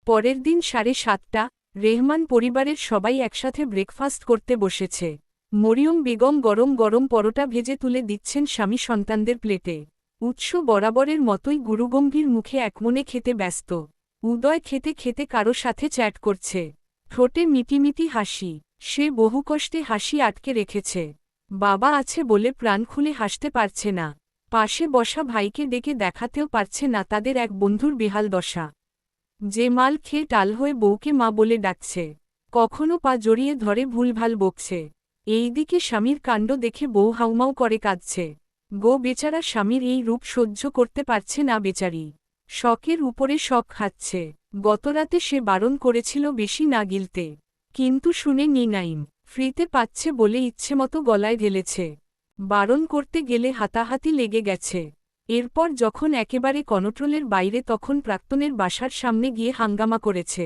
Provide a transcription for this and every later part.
পরের দিন 7:30টা, রেহমান পরিবারের সবাই একসাথে ব্রেকফাস্ট করতে বসেছে। মরিয়ম বেগম গরম গরম পরোটা ভেজে তুলে দিচ্ছেন স্বামী সন্তানদের প্লেটে। উৎস বরাবরের মতোই গুরুগম্ভীর মুখে একমনে খেতে ব্যস্ত। উদয় খেতে খেতে কারো সাথে চ্যাট করছে। ঠোঁটে মিটিমিটি হাসি। সে বহু কষ্টে হাসি আটকে রেখেছে। বাবা আছে বলে প্রাণ খুলে হাসতে পারছে না। পাশে বসা ভাইকে ডেকে দেখাতেও পারছে না তাদের এক বন্ধুর বেহাল দশা। যে মাল খেয়ে টাল হয়ে বউকে মা বলে ডাকছে, কখনো পা জড়িয়ে ধরে ভুলভাল বকছে। এইদিকে স্বামীর কাণ্ড দেখে বউ হাউমাউ করে কাঁদছে। গো বেচারা স্বামীর এই রূপ সহ্য করতে পারছে না বেচারি। শখের উপরে শখ খাচ্ছে। গতরাতে সে বারণ করেছিল বেশি না গিলতে, কিন্তু শুনে নি নাইম। ফ্রিতে পাচ্ছে বলে ইচ্ছেমতো গলায় ঢেলেছে। বারণ করতে গেলে হাতাহাতি লেগে গেছে। এরপর যখন একেবারে কন্ট্রোলের বাইরে তখন প্রাক্তনের বাসার সামনে গিয়ে হাঙ্গামা করেছে।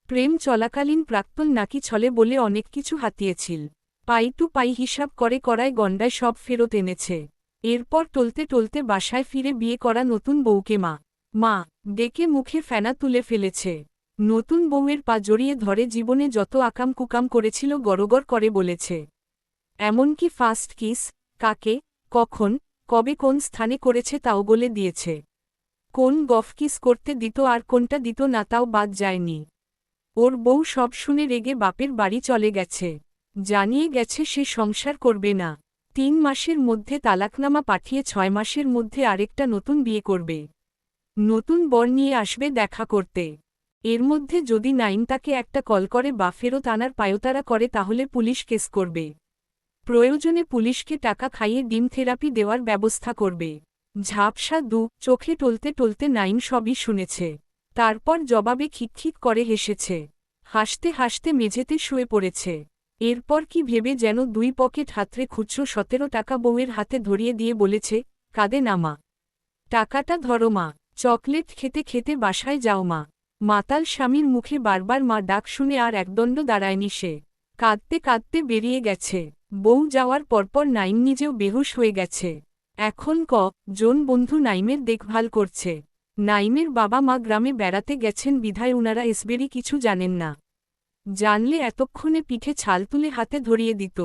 প্রেম চলাকালীন প্রাক্তন নাকি ছলে বলে অনেক কিছু হাতিয়েছিল। পাই টু পাই হিসাব করে করায় গণ্ডায় সব ফেরত এনেছে। এরপর টলতে টলতে বাসায় ফিরে বিয়ে করা নতুন বউকে মা ডেকে মুখে ফেনা তুলে ফেলেছে। নতুন বউয়ের পা জড়িয়ে ধরে জীবনে যত আকাম কুকাম করেছিল গড়গড় করে বলেছে। এমনকি ফার্স্ট কিস কাকে, কখন, কবে কোন স্থানে করেছে তাও বলে দিয়েছে। কোন গফ কিস করতে দিত আর কোনটা দিত না তাও বাদ যায়নি। ওর বউ সব শুনে রেগে বাপের বাড়ি চলে গেছে। জানিয়ে গেছে সে সংসার করবে না। 3 মাসের মধ্যে তালাকনামা পাঠিয়ে 6 মাসের মধ্যে আরেকটা নতুন বিয়ে করবে। নতুন বর নিয়ে আসবে দেখা করতে। এর মধ্যে যদি নাইম তাকে একটা কল করে বা ফেরত আনার পায়তারা করে তাহলে পুলিশ কেস করবে। প্রয়োজনে পুলিশকে টাকা খাইয়ে ডিম থেরাপি দেওয়ার ব্যবস্থা করবে। ঝাপসা চোখে টলতে টলতে নাইম সবই শুনেছে। তারপর জবাবে খিকখিক করে হেসেছে। হাসতে হাসতে মেঝেতে শুয়ে পড়েছে। এরপর কি ভেবে যেন 2 পকেট হাতড়ে খুচরো 17 টাকা বউয়ের হাতে ধরিয়ে দিয়ে বলেছে, কাঁদে না মা। টাকাটা ধরো মা। চকলেট খেতে খেতে বাসায় যাও মা। মাতাল স্বামীর মুখে বারবার মা ডাক শুনে আর একদণ্ড দাঁড়ায়নি সে। কাঁদতে কাঁদতে বেরিয়ে গেছে। বউ যাওয়ার পরপর নাইম নিজেও বেহুশ হয়ে গেছে। এখন জন বন্ধু নাইমের দেখভাল করছে। নাইমের বাবা মা গ্রামে বেড়াতে গেছেন বিধায় উনারা এসবেরই কিছু জানেন না। জানলে এতক্ষণে পিঠে ছাল তুলে হাতে ধরিয়ে দিত।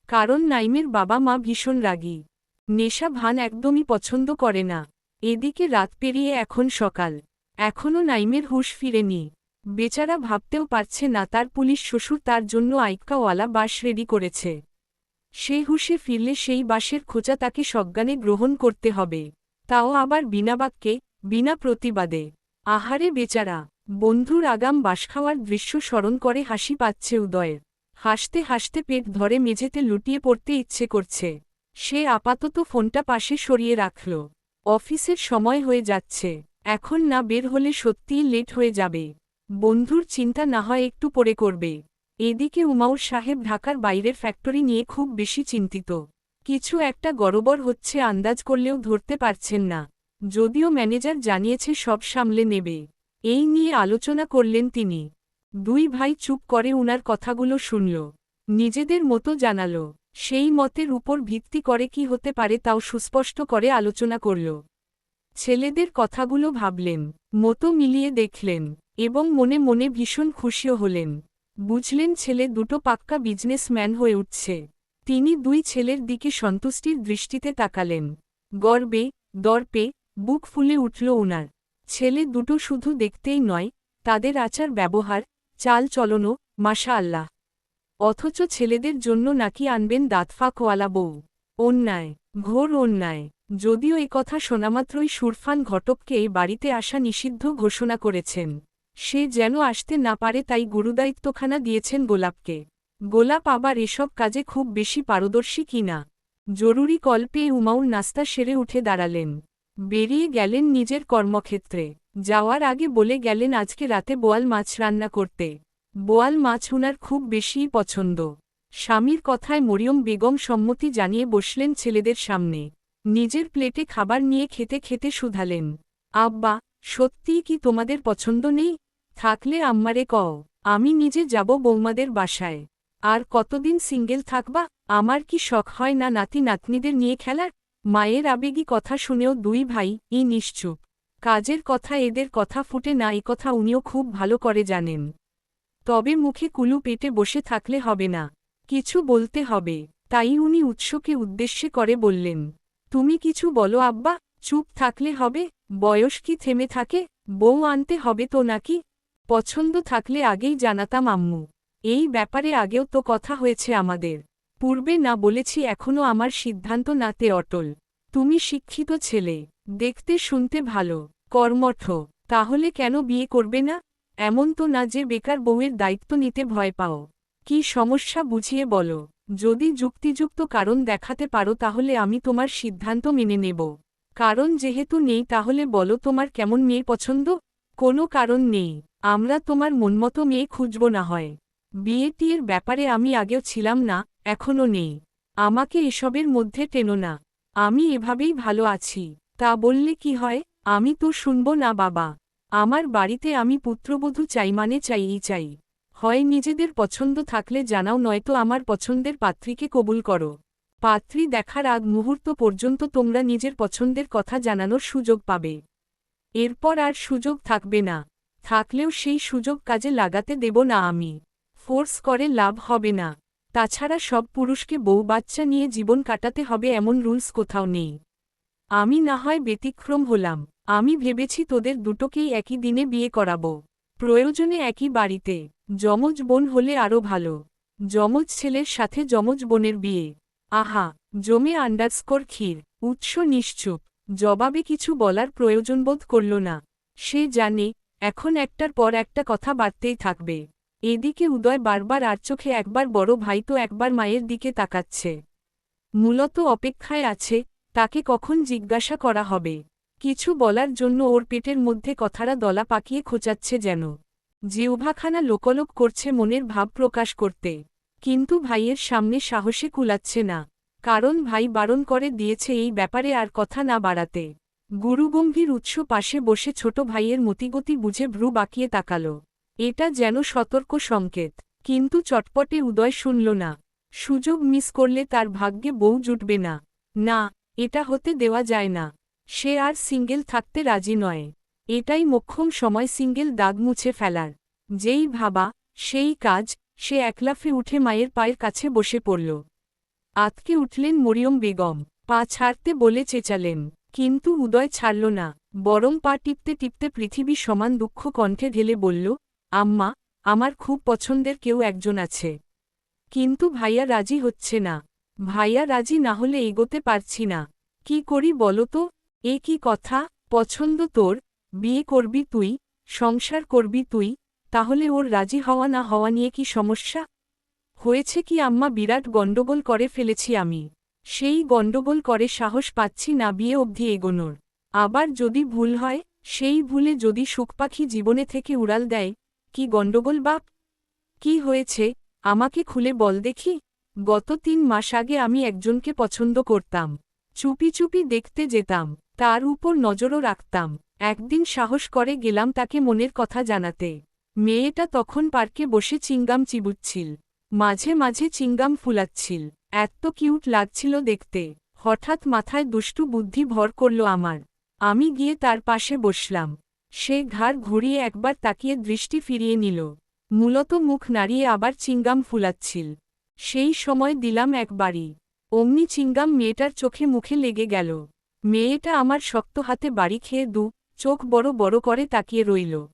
কারণ নাইমের বাবা মা ভীষণ রাগী। নেশা ভান একদমই পছন্দ করে না। এদিকে রাত পেরিয়ে এখন সকাল। এখনও নাইমের হুঁশ ফিরেনি। বেচারা ভাবতেও পারছে না তার পুলিশ শ্বশুর তার জন্য আইক্কাওয়ালা বাস রেডি করেছে। সে হুঁশে ফিরলে সেই বাসের খোঁচা তাকে সজ্ঞানে গ্রহণ করতে হবে। তাও আবার বিনা বাক্যে, বিনা প্রতিবাদে। আহারে বেচারা। বন্ধুর আগাম বাস খাওয়ার দৃশ্য স্মরণ করে হাসি পাচ্ছে উদয়ের। হাসতে হাসতে পেট ধরে মেঝেতে লুটিয়ে পড়তে ইচ্ছে করছে। সে আপাতত ফোনটা পাশে সরিয়ে রাখল। অফিসের সময় হয়ে যাচ্ছে। এখন না বের হলে সত্যিই লেট হয়ে যাবে। বন্ধুর চিন্তা না হয় একটু পরে করবে। এদিকে উমাউর সাহেব ঢাকার বাইরের ফ্যাক্টরি নিয়ে খুব বেশি চিন্তিত। কিছু একটা গড়বড় হচ্ছে আন্দাজ করলেও ধরতে পারছেন না। যদিও ম্যানেজার জানিয়েছে সব সামলে নেবে। এই নিয়ে আলোচনা করলেন তিনি। 2 ভাই চুপ করে উনার কথাগুলো শুনল। নিজেদের মতো জানাল। সেই মতের উপর ভিত্তি করে কি হতে পারে তাও সুস্পষ্ট করে আলোচনা করল। ছেলেদের কথাগুলো ভাবলেন, মতো মিলিয়ে দেখলেন, এবং মনে মনে ভীষণ খুশিও হলেন। বুঝলেন ছেলে দুটো পাক্কা বিজনেসম্যান হয়ে উঠছে। তিনি 2 ছেলের দিকে সন্তুষ্টির দৃষ্টিতে তাকালেন। গর্বে, দর্পে, বুক ফুলে উঠল উনার। ছেলে দুটো শুধু দেখতেই নয়, তাদের আচার ব্যবহার, চাল চলনও, মাশাআল্লাহ। অথচ ছেলেদের জন্য নাকি আনবেন দাঁতফাঁকওয়ালা বউ। অন্যায়, ঘোর অন্যায়। যদিও কথা শোনামাত্রই সুরফান ঘটককে এই বাড়িতে আসা নিষিদ্ধ ঘোষণা করেছেন। সে যেন আসতে না পারে তাই গুরুদায়িত্বখানা দিয়েছেন গোলাপকে। গোলাপ আবার এসব কাজে খুব বেশি পারদর্শী কিনা। জরুরি কল পেয়ে উমাউর নাস্তা সেরে উঠে দাঁড়ালেন। বেরিয়ে গেলেন নিজের কর্মক্ষেত্রে। যাওয়ার আগে বলে গেলেন আজকে রাতে বোয়াল মাছ রান্না করতে। বোয়াল মাছ উনার খুব বেশিই পছন্দ। স্বামীর কথায় মরিয়ম বেগম সম্মতি জানিয়ে বসলেন ছেলেদের সামনে। নিজের প্লেটে খাবার নিয়ে খেতে খেতে শুধালেন, আব্বা, সত্যিই কি তোমাদের পছন্দ নেই? থাকলে আম্মারে কও, আমি নিজে যাব বৌমাদের বাসায়। আর কতদিন সিঙ্গেল থাকবা? আমার কি শখ হয় না নাতি নাতনিদের নিয়ে খেলার? মায়ের আবেগী কথা শুনেও 2 ভাই নিশ্চুপ। কাজের কথা এদের কথা ফুটে না, এ কথা উনিও খুব ভালো করে জানেন। তবে মুখে কুলু পেটে বসে থাকলে হবে না, কিছু বলতে হবে। তাই উনি উৎসকে উদ্দেশ্যে করে বললেন, তুমি কিছু বলো আব্বা। চুপ থাকলে হবে? বয়স কি থেমে থাকে? বউ আনতে হবে তো নাকি? পছন্দ থাকলে আগেই জানাতাম আম্মু। এই ব্যাপারে আগেও তো কথা হয়েছে আমাদের। পূর্বে না বলেছি এখনও আমার সিদ্ধান্ত নাতে অটল। তুমি শিক্ষিত ছেলে, দেখতে শুনতে ভালো, কর্মঠ, তাহলে কেন বিয়ে করবে না? এমন তো না যে বেকার বউয়ের দায়িত্ব নিতে ভয় পাও। কি সমস্যা বুঝিয়ে বলো। যদি যুক্তিযুক্ত কারণ দেখাতে পারো তাহলে আমি তোমার সিদ্ধান্ত মেনে নেব। কারণ যেহেতু নেই তাহলে বলো তোমার কেমন মেয়ে পছন্দ? কোনো কারণ নেই, আমরা তোমার মনমতো মেয়ে খুঁজব না হয়। বিয়ে-টিয়ের ব্যাপারে আমি আগেও ছিলাম না, এখনও নেই। আমাকে এসবের মধ্যে টেনো না। আমি এভাবেই ভালো আছি। তা বললে কি হয়? আমি তো শুনব না বাবা। আমার বাড়িতে আমি পুত্রবধূ চাই মানে চাইই চাই। হয় নিজেদের পছন্দ থাকলে জানাও, নয়তো আমার পছন্দের পাত্রীকে কবুল করো। পাত্রী দেখার আগ মুহূর্ত পর্যন্ত তোমরা নিজের পছন্দের কথা জানানোর সুযোগ পাবে। এরপর আর সুযোগ থাকবে না। থাকলেও সেই সুযোগ কাজে লাগাতে দেব না আমি। ফোর্স করে লাভ হবে না। তাছাড়া সব পুরুষকে বউ বাচ্চা নিয়ে জীবন কাটাতে হবে এমন রুলস কোথাও নেই। আমি না হয় ব্যতিক্রম হলাম। আমি ভেবেছি তোদের দুটোকেই একই দিনে বিয়ে করাবো। প্রয়োজনে একই বাড়িতে। যমজ বোন হলে আরও ভালো। যমজ ছেলের সাথে যমজ বোনের বিয়ে। আহা, জমে আন্ডারস্কোর ক্ষীর। উৎস নিশ্চুপ, জবাবে কিছু বলার প্রয়োজন বোধ করল না। সে জানে, এখন একটার পর একটা কথা বাড়তেই থাকবে। এদিকে উদয় বারবার আর চোখে একবার বড় ভাই তো একবার মায়ের দিকে তাকাচ্ছে। মূলত অপেক্ষায় আছে, তাকে কখন জিজ্ঞাসা করা হবে। কিছু বলার জন্য ওর পেটের মধ্যে কথারা দলা পাকিয়ে খোঁচাচ্ছে যেন। জিহ্বাখানা লোকলোক করছে মনের ভাব প্রকাশ করতে। কিন্তু ভাইয়ের সামনে সাহসে কুলাচ্ছে না। কারণ ভাই বারণ করে দিয়েছে এই ব্যাপারে আর কথা না বাড়াতে। গুরুগম্ভীর উৎস পাশে বসে ছোট ভাইয়ের মতিগতি বুঝে ভ্রু বাঁকিয়ে তাকাল। এটা যেন সতর্ক সংকেত। কিন্তু চটপটে উদয় শুনল না। সুযোগ মিস করলে তার ভাগ্যে বউ জুটবে না। না, এটা হতে দেওয়া যায় না। সে আর সিঙ্গেল থাকতে রাজি নয়। এটাই মোক্ষম সময় সিঙ্গেল দাগ মুছে ফেলার। যেই ভাবা, সেই কাজ। সে একলাফে উঠে মায়ের পায়ের কাছে বসে পড়ল। আতকে উঠলেন মরিয়ম বেগম। পা ছাড়তে বলে চেঁচালেন। কিন্তু উদয় ছাড়ল না, বরং পা টিপতে টিপতে পৃথিবী সমান দুঃখ কণ্ঠে ঢেলে বলল, আম্মা, আমার খুব পছন্দের কেউ একজন আছে। কিন্তু ভাইয়া রাজি হচ্ছে না। ভাইয়া রাজি না হলে এগোতে পারছি না। কি করি বলো তো? এ কি কথা? পছন্দ তোর, বিয়ে করবি তুই, সংসার করবি তুই, তাহলে ওর রাজি হওয়া না হওয়া নিয়ে কি সমস্যা? হয়েছে কি আম্মা, বিরাট গণ্ডগোল করে ফেলেছি আমি। সেই গণ্ডগোল করে সাহস পাচ্ছি না বিয়ে অবধি এগোনোর। আবার যদি ভুল হয়, সেই ভুলে যদি সুখপাখি জীবনে থেকে উড়াল দেয়, কি গণ্ডগোল বাপ? কি হয়েছে, আমাকে খুলে বল দেখি। গত ৩ মাস আগে আমি একজনকে পছন্দ করতাম। চুপি চুপি দেখতে যেতাম, তার উপর নজরও রাখতাম। একদিন সাহস করে গেলাম তাকে মনের কথা জানাতে। মেয়েটা তখন পার্কে বসে চিংগাম চিবুচ্ছিল। মাঝে মাঝে চিংগাম ফুলাচ্ছিল। এত কিউট লাগছিল দেখতে। হঠাৎ মাথায় দুষ্টু বুদ্ধি ভর করল আমার। আমি গিয়ে তার পাশে বসলাম। সে ঘাড় ঘুরিয়ে একবার তাকিয়ে দৃষ্টি ফিরিয়ে নিল। মূলত মুখ নাড়িয়ে আবার চিংগাম ফুলাচ্ছিল। সেই সময় দিলাম একবারই। অমনি চিংগাম মেয়েটার চোখে মুখে লেগে গেল। মেয়েটা আমার শক্ত হাতে বাড়ি খেয়ে চোখ বড় বড় করে তাকিয়ে রইল।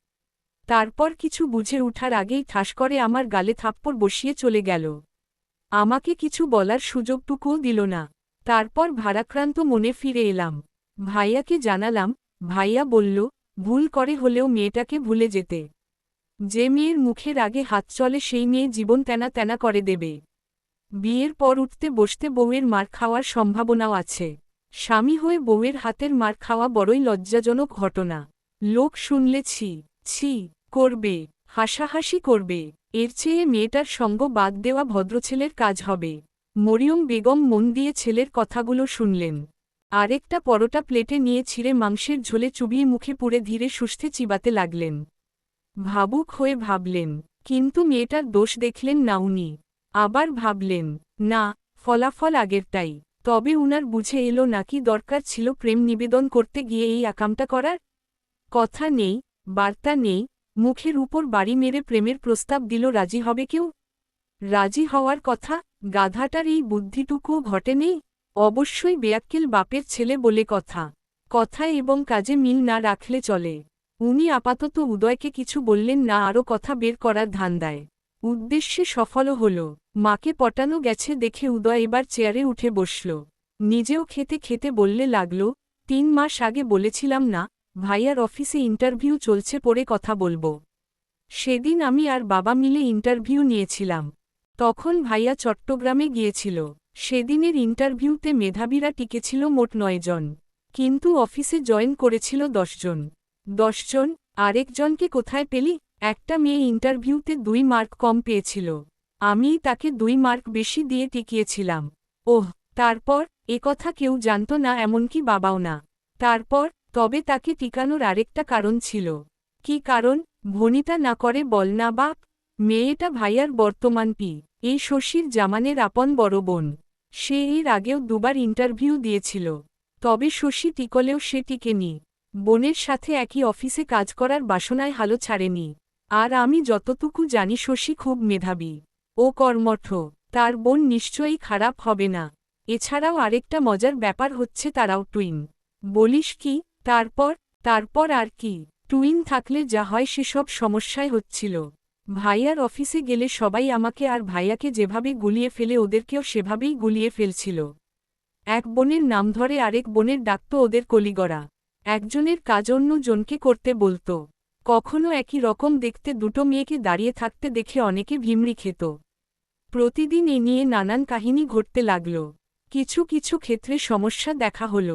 তারপর কিছু বুঝে উঠার আগেই ঠাস করে আমার গালে থাপ্পড় বসিয়ে চলে গেল। আমাকে কিছু বলার সুযোগটুকুও দিল না। তারপর ভারাক্রান্ত মনে ফিরে এলাম। ভাইয়াকে জানালাম। ভাইয়া বলল, ভুল করে হলেও মেয়েটাকে ভুলে যেতে। যে মেয়ের মুখের আগে হাত চলে সেই মেয়ে জীবন তেনা তেনা করে দেবে। বিয়ের পর উঠতে বসতে বউয়ের মার খাওয়ার সম্ভাবনাও আছে। স্বামী হয়ে বউয়ের হাতের মার খাওয়া বড়ই লজ্জাজনক ঘটনা। লোক শুনলে ছি করবে, হাসাহাসি করবে। এর চেয়ে মেয়েটার সঙ্গ বাদ দেওয়া ভদ্রছেলের কাজ হবে। মরিয়ম বেগম মন দিয়ে ছেলের কথাগুলো শুনলেন। আরেকটা পরোটা প্লেটে নিয়ে ছিঁড়ে মাংসের ঝোলে চুবিয়ে মুখে পুরে ধীরে সুস্থে চিবাতে লাগলেন। ভাবুক হয়ে ভাবলেন, কিন্তু মেয়েটার দোষ দেখলেন না উনি। আবার ভাবলেন, না, ফলাফল আগেরটাই। তবে উনার বুঝে এলো নাকি দরকার ছিল প্রেম নিবেদন করতে গিয়ে এই আকামটা করার। কথা নেই, বার্তা নেই, মুখের উপর বাড়ি মেরে প্রেমের প্রস্তাব দিল, রাজি হবে কেউ? রাজি হওয়ার কথা, গাধাটার এই বুদ্ধিটুকুও ঘটেনি। অবশ্যই বেয়াক্কেল বাপের ছেলে বলে কথা। কথায় এবং কাজে মিল না রাখলে চলে। উনি আপাতত উদয়কে কিছু বললেন না, আরও কথা বের করার ধান্দায়। উদ্দেশ্যে সফলও হল। মাকে পটানো গেছে দেখে উদয় এবার চেয়ারে উঠে বসল। নিজেও খেতে খেতে বললে লাগল, 3 মাস আগে বলেছিলাম না, ভাইয়ার অফিসে ইন্টারভিউ চলছে, পরে কথা বলবো। সেদিন আমি আর বাবা মিলে ইন্টারভিউ নিয়েছিলাম। তখন ভাইয়া চট্টগ্রামে গিয়েছিল। সেদিনের ইন্টারভিউতে মেধাবীরা টিকেছিল মোট 9 জন, কিন্তু অফিসে জয়েন করেছিল 10 জন। 10 জন? আরেকজনকে কোথায় পেলি? একটা মেয়ে ইন্টারভিউতে 2 মার্ক কম পেয়েছিল, আমিই তাকে 2 মার্ক বেশি দিয়ে টিকিয়েছিলাম। ওহ, তারপর? কথা কেউ জানত না, এমনকি বাবাও না। তারপর? তবে তাকে টিকানোর আরেকটা কারণ ছিল। কি কারণ? ভনিতা না করে বল না বাপ। মেয়েটা ভাইয়ার বর্তমান এই শশীর জামানের আপন বড় বোন। সে এর আগেও 2 বার ইন্টারভিউ দিয়েছিল, তবে শশী টিকলেও সে টিকেনি। বোনের সাথে একই অফিসে কাজ করার বাসনায় হালো ছাড়েনি। আর আমি যতটুকু জানি শশী খুব মেধাবী ও কর্মঠ। তার বোন নিশ্চয়ই খারাপ হবে না। এছাড়াও আরেকটা মজার ব্যাপার হচ্ছে তারাও টুইন। বলিস কি? তারপর আর কি? টুইন থাকলে যা হয় সেসব সমস্যায় হচ্ছিল। ভাইয়ার অফিসে গেলে সবাই আমাকে আর ভাইয়াকে যেভাবে গুলিয়ে ফেলে ওদেরকেও সেভাবেই গুলিয়ে ফেলছিল। এক বোনের নাম ধরে আরেক বোনের ডাকত ওদের কলিগড়া। একজনের কাজ অন্য জনকে করতে বলত। কখনো একই রকম দেখতে দুটো মেয়েকে দাঁড়িয়ে থাকতে দেখে অনেকে ভিমড়ি খেত। প্রতিদিন এ নিয়ে নানান কাহিনী ঘটতে লাগল। কিছু কিছু ক্ষেত্রে সমস্যা দেখা হল।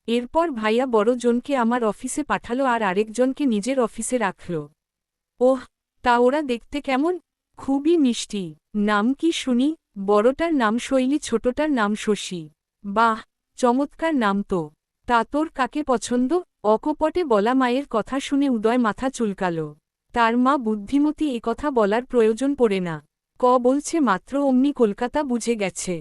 এরপর ভাইয়া বড় জনকে আমার অফিসে পাঠালো আর আরেকজনকে নিজের অফিসে রাখল। ওহ, তা ওরা দেখতে কেমন? খুবই মিষ্টি। নাম কি শুনি? বড়টার নাম শৈলী, ছোটটার নাম শশী। বাহ, চমৎকার নাম তো। তা তোর কাকে পছন্দ? অকপটে বলা মায়ের কথা শুনে উদয় মাথা চুলকাল। তার মা বুদ্ধিমতী, কথা বলার প্রয়োজন পড়ে না। বলছে মাত্র অমনি কলকাতা বুঝে গেছে।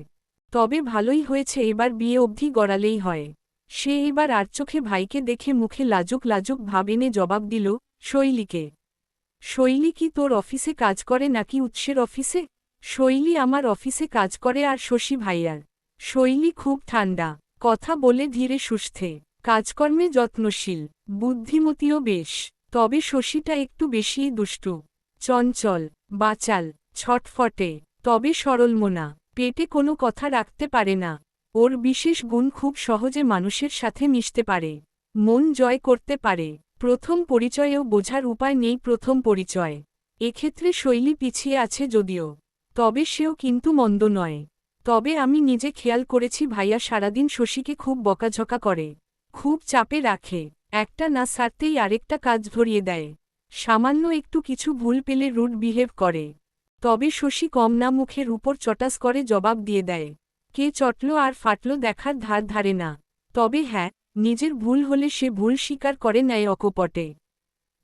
তবে ভালোই হয়েছে, এবার বিয়ে অবধি গড়ালেই হয়। সে এবার আর চোখে ভাইকে দেখে মুখে লাজুক লাজুক ভাব এনে জবাব দিল, শৈলীকে। শৈলী কি তোর অফিসে কাজ করে নাকি উৎসের অফিসে? শৈলী আমার অফিসে কাজ করে, আর শশী ভাইয়ার। শৈলী খুব ঠান্ডা, কথা বলে ধীরে সুস্থে, কাজকর্মে যত্নশীল, বুদ্ধিমতীও বেশ। তবে শশীটা একটু বেশিই দুষ্টু, চঞ্চল, বাচাল, ছটফটে, তবে সরলমনা। পেটে কোনো কথা রাখতে পারে না। ওর বিশেষ গুণ, খুব সহজে মানুষের সাথে মিশতে পারে, মন জয় করতে পারে। প্রথম পরিচয়েও বোঝার উপায় নেই প্রথম পরিচয়। এক্ষেত্রে শৈলী পিছিয়ে আছে যদিও, তবে সেও কিন্তু মন্দ নয়। তবে আমি নিজে খেয়াল করেছি ভাইয়া সারাদিন শশীকে খুব বকাঝকা করে, খুব চাপে রাখে। একটা না সারতেই আরেকটা কাজ ধরিয়ে দেয়। সামান্য একটু কিছু ভুল পেলে রুড বিহেভ করে। তবে শশী কম না, মুখের উপর চটাস করে জবাব দিয়ে দেয়। কে চটল আর ফাটল দেখার ধার ধারে না। তবে হ্যাঁ, নিজের ভুল হলে সে ভুল স্বীকার করে নেয় অকপটে।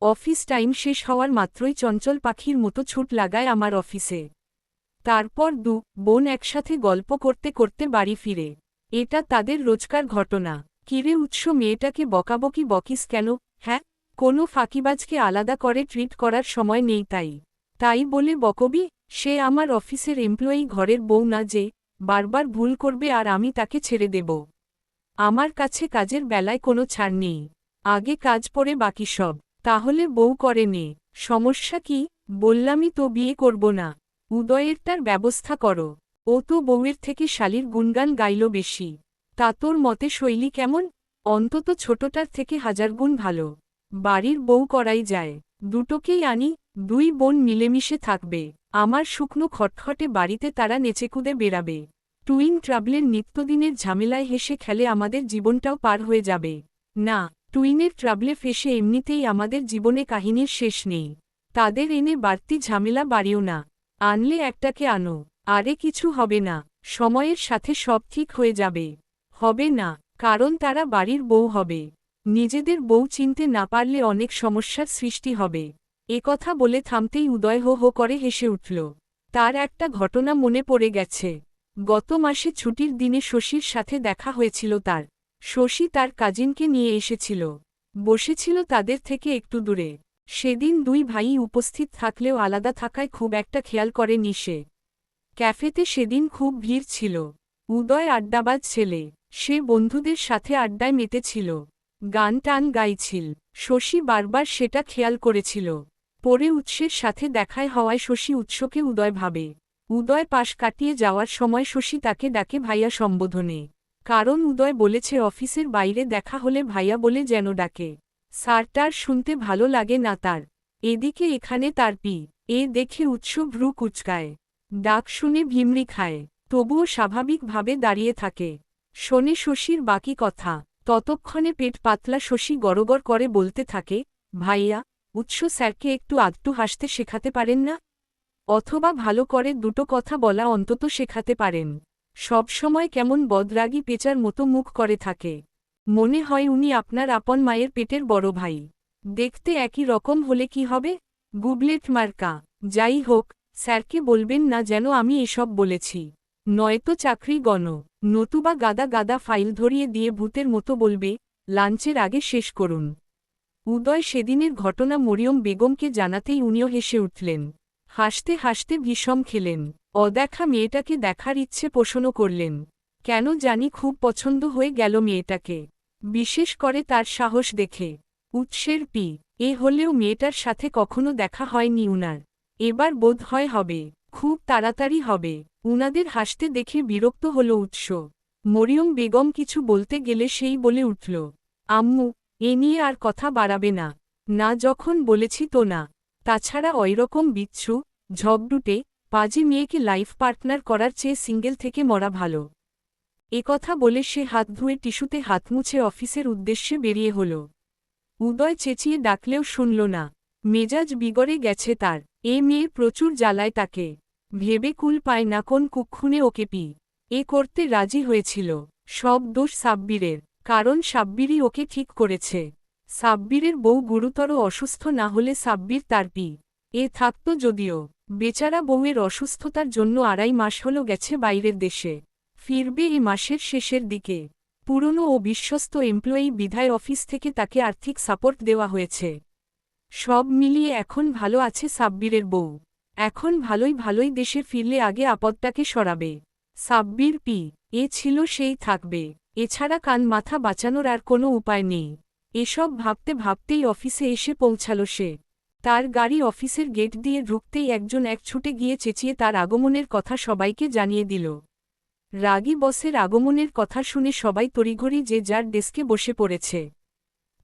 অফিস টাইম শেষ হওয়ার মাত্রই চঞ্চল পাখির মতো ছুট লাগায় আমার অফিসে। তারপর 2 বোন একসাথে গল্প করতে করতে বাড়ি ফিরে। এটা তাদের রোজকার ঘটনা। কিরে উৎস, মেয়েটাকে বকাবকি বকিস কেন? হ্যাঁ, কোনো ফাঁকিবাজকে আলাদা করে ট্রিট করার সময় নেই তাই বলে বকবি? সে আমার অফিসের এমপ্লয়ি, ঘরের বউ না যে বারবার ভুল করবে আর আমি তাকে ছেড়ে দেব? আমার কাছে কাজের বেলায় কোনো ছাড় নেই। আগে কাজ পরে বাকি সব। তাহলে বউ করে নে, সমস্যা কি? বললামই তো বিয়ে করব না। উদয়েরটার ব্যবস্থা করো। ও তো বউয়ের থেকে শালীর গুণগান গাইল বেশি। তা তোর মতে শৈলী কেমন? অন্তত ছোটটার থেকে 1000 গুণ ভালো। বাড়ির বউ করাই যায়। দুটোকেই আনি, 2 বোন মিলেমিশে থাকবে। আমার শুকনো খটখটে বাড়িতে তারা নেচেকুদে বেড়াবে। টুইন ট্রাবলের নিত্যদিনের ঝামেলায় হেসে খেলে আমাদের জীবনটাও পার হয়ে যাবে। না, টুইনের ট্রাবলে ফেসে এমনিতেই আমাদের জীবনে কাহিনীর শেষ নেই। তাদের এনে বাড়তি ঝামেলা বাড়িও না। আনলে একটাকে আনো, আরে কিছু হবে না। সময়ের সাথে সব ঠিক হয়ে যাবে। হবে না, কারণ তারা বাড়ির বউ হবে। নিজেদের বউ চিনতে না পারলে অনেক সমস্যার সৃষ্টি হবে। কথা বলে থামতেই উদয় হো হো করে হেসে উঠল। তার একটা ঘটনা মনে পড়ে গেছে। গত মাসে ছুটির দিনে শশীর সাথে দেখা হয়েছিল তার। শশী তার কাজিনকে নিয়ে এসেছিল। বসেছিল তাদের থেকে একটু দূরে। সেদিন দুই ভাই উপস্থিত থাকলেও আলাদা থাকায় খুব একটা খেয়াল করেনি সে। ক্যাফেতে সেদিন খুব ভিড় ছিল। উদয় আড্ডাবাজ ছেলে, সে বন্ধুদের সাথে আড্ডায় মেতেছিল, গান টান গাইছিল। শশী বারবার সেটা খেয়াল করেছিল। পরে উৎসের সাথে দেখায় হওয়ায় শশী উৎসকে উদয় ভাবে। উদয় পাশ কাটিয়ে যাওয়ার সময় শশী তাকে ডাকে ভাইয়া সম্বোধনে। কারণ উদয় বলেছে অফিসের বাইরে দেখা হলে ভাইয়া বলে যেন ডাকে। স্যারটার শুনতে ভালো লাগে না তার। এদিকে এখানে তার পি এ দেখে উৎস ভ্রু কুচকায়। ডাক শুনে ভিমরি খায়, তবুও স্বাভাবিকভাবে দাঁড়িয়ে থাকে। শোনে শশীর বাকি কথা। ততক্ষণে পেট পাতলা শশী গড়গড় করে বলতে থাকে, ভাইয়া, উৎস স্যারকে একটু আধটু হাসতে শেখাতে পারেন না? অথবা ভালো করে দুটো কথা বলা অন্তত শেখাতে পারেন। সব সময় কেমন বদরাগী পেঁচার মতো মুখ করে থাকে। মনে হয় উনি আপনার আপন মায়ের পেটের বড় ভাই। দেখতে একই রকম হলে কি হবে? গুবলেট মার্কা। যাই হোক, স্যারকে বলবেন না যেন আমি এসব বলেছি। নয়তো চাকরি গণ, নতুবা গাদা গাদা ফাইল ধরিয়ে দিয়ে ভূতের মতো বলবে, লাঞ্চের আগে শেষ করুন। উদয় সেদিনের ঘটনা মরিয়ম বেগমকে জানাতেই উনিও হেসে উঠলেন। হাসতে হাসতে বিষম খেলেন। অদেখা মেয়েটাকে দেখার ইচ্ছে পোষণও করলেন। কেন জানি খুব পছন্দ হয়ে গেল মেয়েটাকে, বিশেষ করে তার সাহস দেখে। উৎসের পি এ হলেও মেয়েটার সাথে কখনো দেখা হয়নি উনার। এবার বোধ হয় হবে, খুব তাড়াতাড়ি হবে। উনাদের হাসতে দেখে বিরক্ত হল উৎস। মরিয়ম বেগম কিছু বলতে গেলে সেই বলে উঠল, আম্মু, এ নিয়ে আর কথা বাড়াবে না। না যখন বলেছি তো না। তাছাড়া ওইরকম বিচ্ছু, ঝগড়ুটে, পাজি মেয়েকে লাইফ পার্টনার করার চেয়ে সিঙ্গেল থেকে মরা ভালো। একথা বলে সে হাত ধুয়ে টিস্যুতে হাত মুছে অফিসের উদ্দেশ্যে বেরিয়ে হল। উদয় চেঁচিয়ে ডাকলেও শুনল না। মেজাজ বিগড়ে গেছে তার। এ মেয়ে প্রচুর জ্বালায় তাকে। ভেবে কুল পায় না কোন কুক্ষুণে ওকে পি এ করতে রাজি হয়েছিল। সব দোষ সাব্বিরের, কারণ সাব্বিরই ওকে ঠিক করেছে। সাব্বিরের বউ গুরুতর অসুস্থ না হলে সাব্বির তার পি এ থাকত যদিও। বেচারা বউয়ের অসুস্থতার জন্য 2.5 মাস হল গেছে বাইরের দেশে। ফিরবে এ মাসের শেষের দিকে। পুরনো ও বিশ্বস্ত এমপ্লয়ি বিধায় অফিস থেকে তাকে আর্থিক সাপোর্ট দেওয়া হয়েছে। সব মিলিয়ে এখন ভালো আছে সাব্বিরের বউ। এখন ভালোই দেশে ফিরলে আগে আপদটাকে সরাবে। সাব্বির পি এ ছিল সেই থাকবে। এছাড়া কান মাথা বাঁচানোর আর কোনো উপায় নেই। এসব ভাবতে ভাবতেই অফিসে এসে পৌঁছাল সে। তার গাড়ি অফিসের গেট দিয়ে ঢুকতেই একজন এক ছুটে গিয়ে চেঁচিয়ে তার আগমনের কথা সবাইকে জানিয়ে দিল। রাগী বসের আগমনের কথা শুনে সবাই তড়িঘড়ি যে যার ডেস্কে বসে পড়েছে।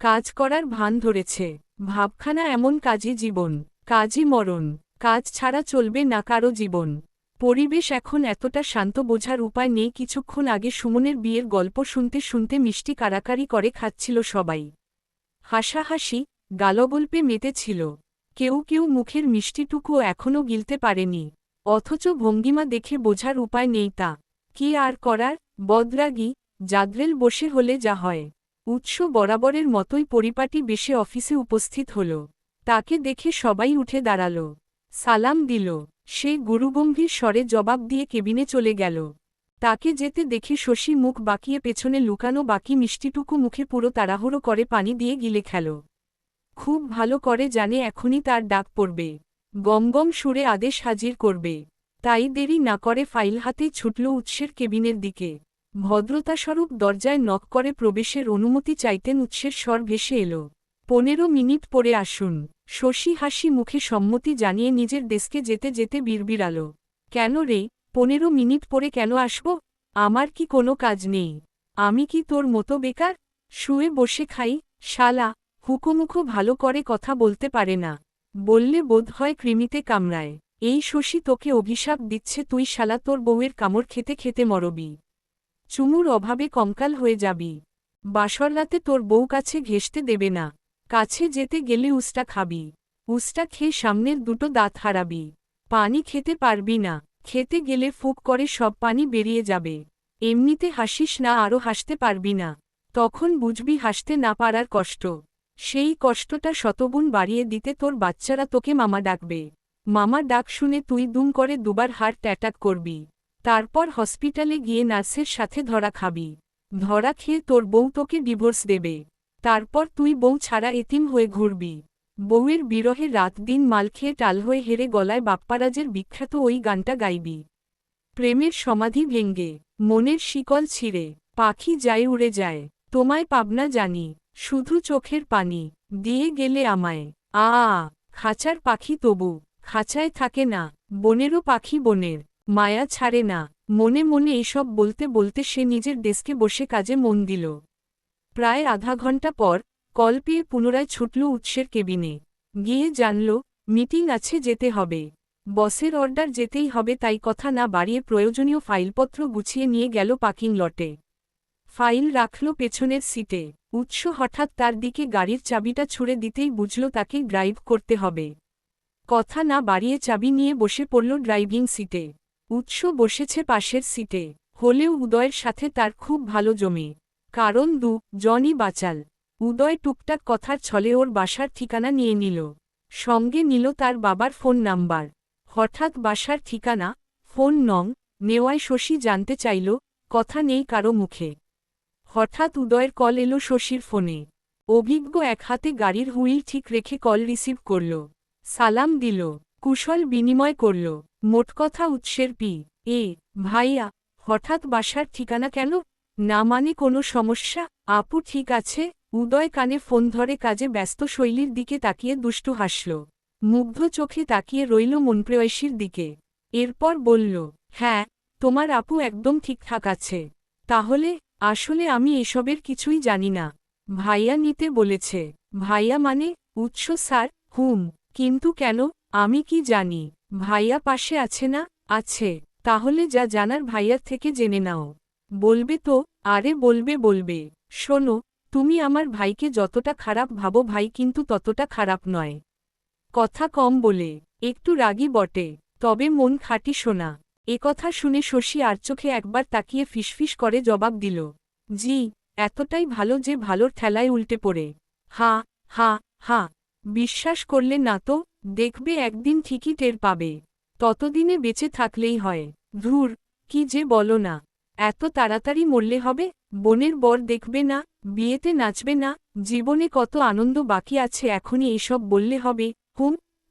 কাজ করার ভান ধরেছে। ভাবখানা এমন কাজই জীবন, কাজই মরণ। কাজ ছাড়া চলবে না কারো জীবন। পরিবেশ এখন এতটা শান্ত, বোঝার উপায় নেই। কিছুক্ষণ আগে সুমনের বিয়ের গল্প শুনতে শুনতে মিষ্টি কারাকারি করে খাচ্ছিল সবাই। হাসাহাসি, গালগল্পে মেতেছিল। কেউ কেউ মুখের মিষ্টিটুকুও এখনও গিলতে পারেনি। অথচ ভঙ্গিমা দেখে বোঝার উপায় নেই তা। কি আর করার, বদরাগী, জাদ্রেল বসে হলে যা হয়। উৎস বরাবরের মতোই পরিপাটি বেশে অফিসে উপস্থিত হল। তাকে দেখে সবাই উঠে দাঁড়াল, সালাম দিল। সে গুরুগম্ভীর স্বরে জবাব দিয়ে কেবিনে চলে গেল। তাকে যেতে দেখে শশী মুখ বাঁকিয়ে পেছনে লুকানো বাকি মিষ্টিটুকু মুখে পুরো তাড়াহুড়ো করে পানি দিয়ে গিলে খেল। খুব ভালো করে জানে এখনই তার ডাক পড়বে, গমগম সুরে আদেশ হাজির করবে। তাই দেরি না করে ফাইল হাতেই ছুটল উৎসের কেবিনের দিকে। ভদ্রতাস্বরূপ দরজায় নক করে প্রবেশের অনুমতি চাইতেন। উৎসের স্বর ভেসে এল, 15 মিনিট পরে আসুন। শশী হাসি মুখে সম্মতি জানিয়ে নিজের ডেস্কে যেতে যেতে বিড়বিড়াল, কেন রে, 15 মিনিট পরে কেন আসব? আমার কি কোনো কাজ নেই? আমি কি তোর মতো বেকার? শুয়ে বসে খাই? শালা, হুকুমুখো ভালো করে কথা বলতে পারে না। বললে বোধ হয় কৃমিতে কামড়ায়। এই শশী তোকে অভিশাপ দিচ্ছে, তুই শালা তোর বউয়ের কামড় খেতে খেতে মরবি। চুমুর অভাবে কঙ্কাল হয়ে যাবি। বাসর রাতে তোর বউ কাছে ঘেঁষতে দেবে না। কাছে যেতে গেলে উস্টা খাবি। উস্টা খেয়ে সামনের দুটো দাঁত হারাবি। পানি খেতে পারবি না। খেতে গেলে ফুক করে সব পানি বেরিয়ে যাবে। এমনিতে হাসিস না, আরও হাসতে পারবি না। তখন বুঝবি হাসতে না পারার কষ্ট। সেই কষ্টটা শতগুণ বাড়িয়ে দিতে তোর বাচ্চারা তোকে মামা ডাকবে। মামা ডাক শুনে তুই দুম করে দুবার হার্ট অ্যাটাক করবি। তারপর হসপিটালে গিয়ে নার্সের সাথে ধরা খাবি। ধরা খেয়ে তোর বউ তোকে ডিভোর্স দেবে। তারপর তুই বউ ছাড়া এতিম হয়ে ঘুরবি। বউয়ের বিরহে রাত দিন মাল খেয়ে টাল হয়ে হেরে গলায় বাপ্পারাজের বিখ্যাত ওই গানটা গাইবি। প্রেমের সমাধি ভেঙ্গে, মনের শিকল ছিঁড়ে, পাখি যায় উড়ে যায়, তোমায় পাবনা জানি, শুধু চোখের পানি, দিয়ে গেলে আমায়। খাঁচার পাখি তবু, খাঁচায় থাকে না, বনেরও পাখি বনের, মায়া ছাড়ে না। মনে মনে এসব বলতে বলতে সে নিজের ডেস্কে বসে কাজে মন দিল। প্রায় আধা ঘন্টা পর, কল পেয়ে পুনরায় ছুটল উৎসের কেবিনে। গিয়ে জানল, মিটিং আছে, যেতে হবে। বসের অর্ডার, যেতেই হবে, তাই কথা না বাড়িয়ে প্রয়োজনীয় ফাইলপত্র গুছিয়ে নিয়ে গেল পার্কিং লটে। ফাইল রাখল পেছনের সিটে। উৎস হঠাৎ তার দিকে গাড়ির চাবিটা ছুঁড়ে দিতেই বুঝল তাকে ড্রাইভ করতে হবে। কথা না বাড়িয়ে চাবি নিয়ে বসে পড়ল ড্রাইভিং সিটে। উৎস বসেছে পাশের সিটে, হলেও উদয়ের সাথে তার খুব ভালো জমে। কারণ জনই বাচাল। উদয় টুকটাক কথার ছলে ওর বাসার ঠিকানা নিয়ে নিল। সঙ্গে নিল তার বাবার ফোন নাম্বার। হঠাৎ বাসার ঠিকানা, ফোন নং নেওয়ায় শশী জানতে চাইল, কথা নেই কারো মুখে। হঠাৎ উদয়ের কল এলো শশীর ফোনে। অভিজ্ঞ এক হাতে গাড়ির হুইল ঠিক রেখে কল রিসিভ করল। সালাম দিল, কুশল বিনিময় করল। মোটকথা উৎসের ভাইয়া, হঠাৎ বাসার ঠিকানা কেন? না মানে কোনো সমস্যা? আপু ঠিক আছে। উদয় কানে ফোন ধরে কাজে ব্যস্ত শৈলীর দিকে তাকিয়ে দুষ্টু হাসল। মুগ্ধ চোখে তাকিয়ে রইল মনপ্রেয়সীর দিকে। এরপর বলল, হ্যাঁ, তোমার আপু একদম ঠিকঠাক আছে। তাহলে? আসলে আমি এসবের কিছুই জানি না। ভাইয়া নিতে বলেছে। ভাইয়া মানে? উৎস স্যার। কিন্তু কেন? আমি কি জানি? ভাইয়া পাশে আছে না? আছে। তাহলে যা জানার ভাইয়ার থেকে জেনে নাও। বলবে তো? আরে বলবে। শোনো, তুমি আমার ভাইকে যতটা খারাপ ভাবো, ভাই কিন্তু ততটা খারাপ নয়। কথা কম বলে, একটু রাগী বটে, তবে মন খাঁটি সোনা। একথা শুনে শশী আর চোখে একবার তাকিয়ে ফিসফিস করে জবাব দিল, জি, এতটাই ভালো যে ভালোর ঠেলায় উল্টে পড়ে। হা। বিশ্বাস করলে না তো? দেখবে একদিন ঠিকই টের পাবে। ততদিনে বেঁচে থাকলেই হয়। ধুর, কি যে বলো না। এত তাড়াতাড়ি মরলে হবে? বোনের বর দেখবে না? বিয়েতে নাচবে না? জীবনে কত আনন্দ বাকি আছে, এখনই এসব বললে হবে?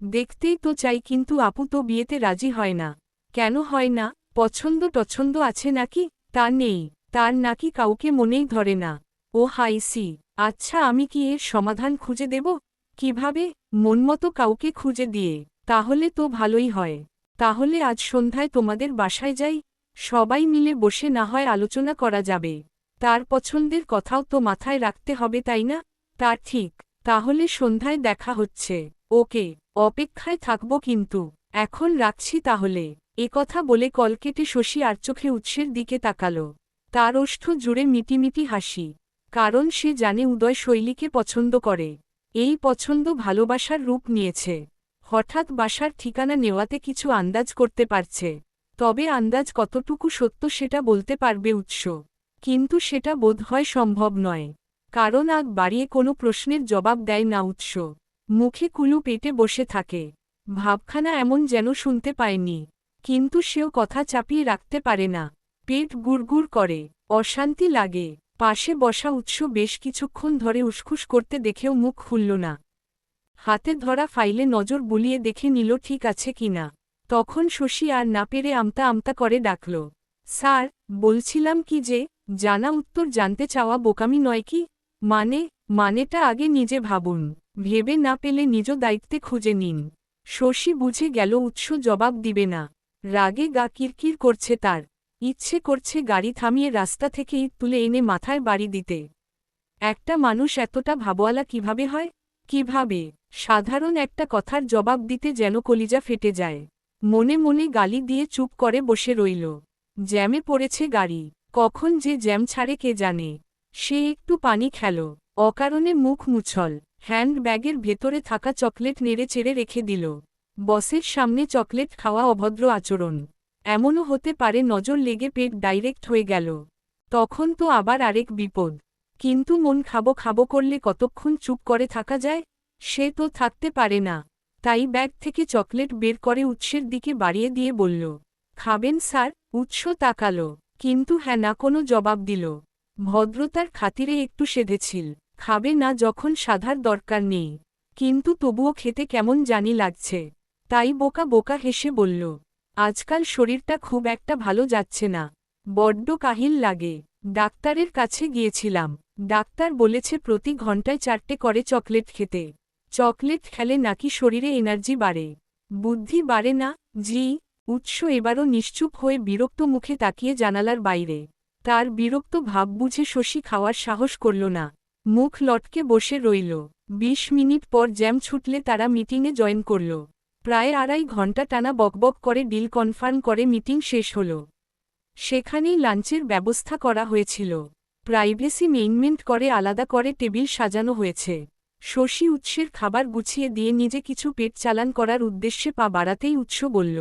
দেখতেই তো চাই, কিন্তু আপু তো বিয়েতে রাজি হয় না। কেন হয় না? পছন্দ টছন্দ আছে নাকি? তা নেই। তার নাকি কাউকে মনেই ধরে না। ও হাইসি। আচ্ছা, আমি কি এর সমাধান খুঁজে দেব? কিভাবে? মনমতো কাউকে খুঁজে দিয়ে। তাহলে তো ভালোই হয়। তাহলে আজ সন্ধ্যায় তোমাদের বাসায় যাই? সবাই মিলে বসে না হয় আলোচনা করা যাবে। তার পছন্দের কথাও তো মাথায় রাখতে হবে, তাই না? তা ঠিক। তাহলে সন্ধ্যায় দেখা হচ্ছে। ওকে, অপেক্ষায় থাকব কিন্তু। এখন রাখছি তাহলে। একথা বলে কল কেটে শশী আর চোখে উৎসের দিকে তাকাল। তার ওষ্ঠ জুড়ে মিটিমিটি হাসি। কারণ সে জানে উদয় শৈলীকে পছন্দ করে। এই পছন্দ ভালোবাসার রূপ নিয়েছে। হঠাৎ বাসার ঠিকানা নেওয়াতে কিছু আন্দাজ করতে পারছে। তবে আন্দাজ কতটুকু সত্য সেটা বলতে পারবে উৎস। কিন্তু সেটা বোধহয় সম্ভব নয়। কারণ আগ বাড়িয়ে কোনো প্রশ্নের জবাব দেয় না উৎস। মুখে কুলু পেটে বসে থাকে। ভাবখানা এমন যেন শুনতে পায়নি। কিন্তু সেও কথা চাপিয়ে রাখতে পারে না। পেট গুড়গুড় করে, অশান্তি লাগে। পাশে বসা উৎস বেশ কিছুক্ষণ ধরে উসখুস করতে দেখেও মুখ খুলল না। হাতে ধরা ফাইলে নজর বুলিয়ে দেখে নিল ঠিক আছে কিনা। তখন শশী আর না পেরে আমতা আমতা করে ডাকল, স্যার, বলছিলাম কি যে, জানা উত্তর জানতে চাওয়া বোকামি নয় কি? মানেটা আগে নিজে ভাবুন। ভেবে না পেলে নিজ দায়িত্বে খুঁজে নিন। শশী বুঝে গেল উৎস জবাব দিবে না। রাগে গা কিরকির করছে তার। ইচ্ছে করছে গাড়ি থামিয়ে রাস্তা থেকে ইট তুলে এনে মাথায় বাড়ি দিতে। একটা মানুষ এতটা ভাবওয়ালা কিভাবে হয়? কিভাবে? সাধারণ একটা কথার জবাব দিতে যেন কলিজা ফেটে যায়। মনে মনে গালি দিয়ে চুপ করে বসে রইল। জ্যামে পড়েছে গাড়ি। কখন যে জ্যাম ছাড়ে কে জানে। সে একটু পানি খেল। অকারণে মুখ মুছল। হ্যান্ড ব্যাগের ভেতরে থাকা চকলেট নেড়ে চেড়ে রেখে দিল। বসের সামনে চকলেট খাওয়া অভদ্র আচরণ। এমনও হতে পারে নজর লেগে পেট ডাইরেক্ট হয়ে গেল। তখন তো আবার আরেক বিপদ। কিন্তু মন খাবো করলে কতক্ষণ চুপ করে থাকা যায়? সে তো থাকতে পারে না। তাই ব্যাগ থেকে চকলেট বের করে উৎসের দিকে বাড়িয়ে দিয়ে বলল, খাবেন স্যার? উৎস তাকালো, কিন্তু হ্যাঁ না কোনো জবাব দিল। ভদ্রতার খাতিরে একটু সেধেছিল। খাবে না যখন সাধার দরকার নেই, কিন্তু তবুও খেতে কেমন জানি লাগছে। তাই বোকা বোকা হেসে বলল, আজকাল শরীরটা খুব একটা ভালো যাচ্ছে না, বড্ড কাহিল লাগে। ডাক্তারের কাছে গিয়েছিলাম, ডাক্তার বলেছে প্রতি ঘন্টায় 4টে করে চকলেট খেতে। চকলেট খেলে নাকি শরীরে এনার্জি বাড়ে, বুদ্ধি বাড়ে না। জি। উৎস এবারও নিশ্চুপ হয়ে বিরক্ত মুখে তাকিয়ে জানালার বাইরে। তার বিরক্ত ভাব বুঝে শশী খাওয়ার সাহস করল না, মুখ লটকে বসে রইল। 20 মিনিট পর জ্যাম ছুটলে তারা মিটিংয়ে জয়েন করল। প্রায় 2.5 ঘন্টা টানা বকবক করে ডিল কনফার্ম করে মিটিং শেষ হল। সেখানেই লাঞ্চের ব্যবস্থা করা হয়েছিল। প্রাইভেসি মেইনটেইন করে আলাদা করে টেবিল সাজানো হয়েছে। শশী উৎসের খাবার গুছিয়ে দিয়ে নিজে কিছু পেট চালান করার উদ্দেশ্যে পা বাড়াতেই উৎস বলল,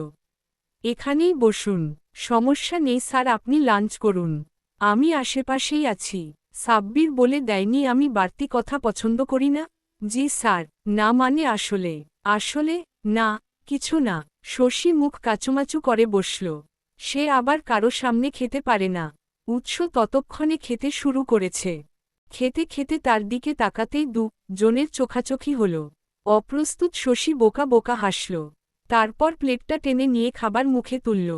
এখানেই বসুন। সমস্যা নেই স্যার, আপনি লাঞ্চ করুন, আমি আশেপাশেই আছি। সাব্বির বলে দেয়নি আমি বাড়তি কথা পছন্দ করি না? জি স্যার। না মানে আসলে? আসলে না, কিছু না। শশী মুখ কাচুমাচু করে বসল। সে আবার কারো সামনে খেতে পারে না। উৎস ততক্ষণে খেতে শুরু করেছে। খেতে খেতে তার দিকে তাকাতেই জনের চোখাচোখি হল। অপ্রস্তুত শশী বোকা বোকা হাসল। তারপর প্লেটটা টেনে নিয়ে খাবার মুখে তুলল।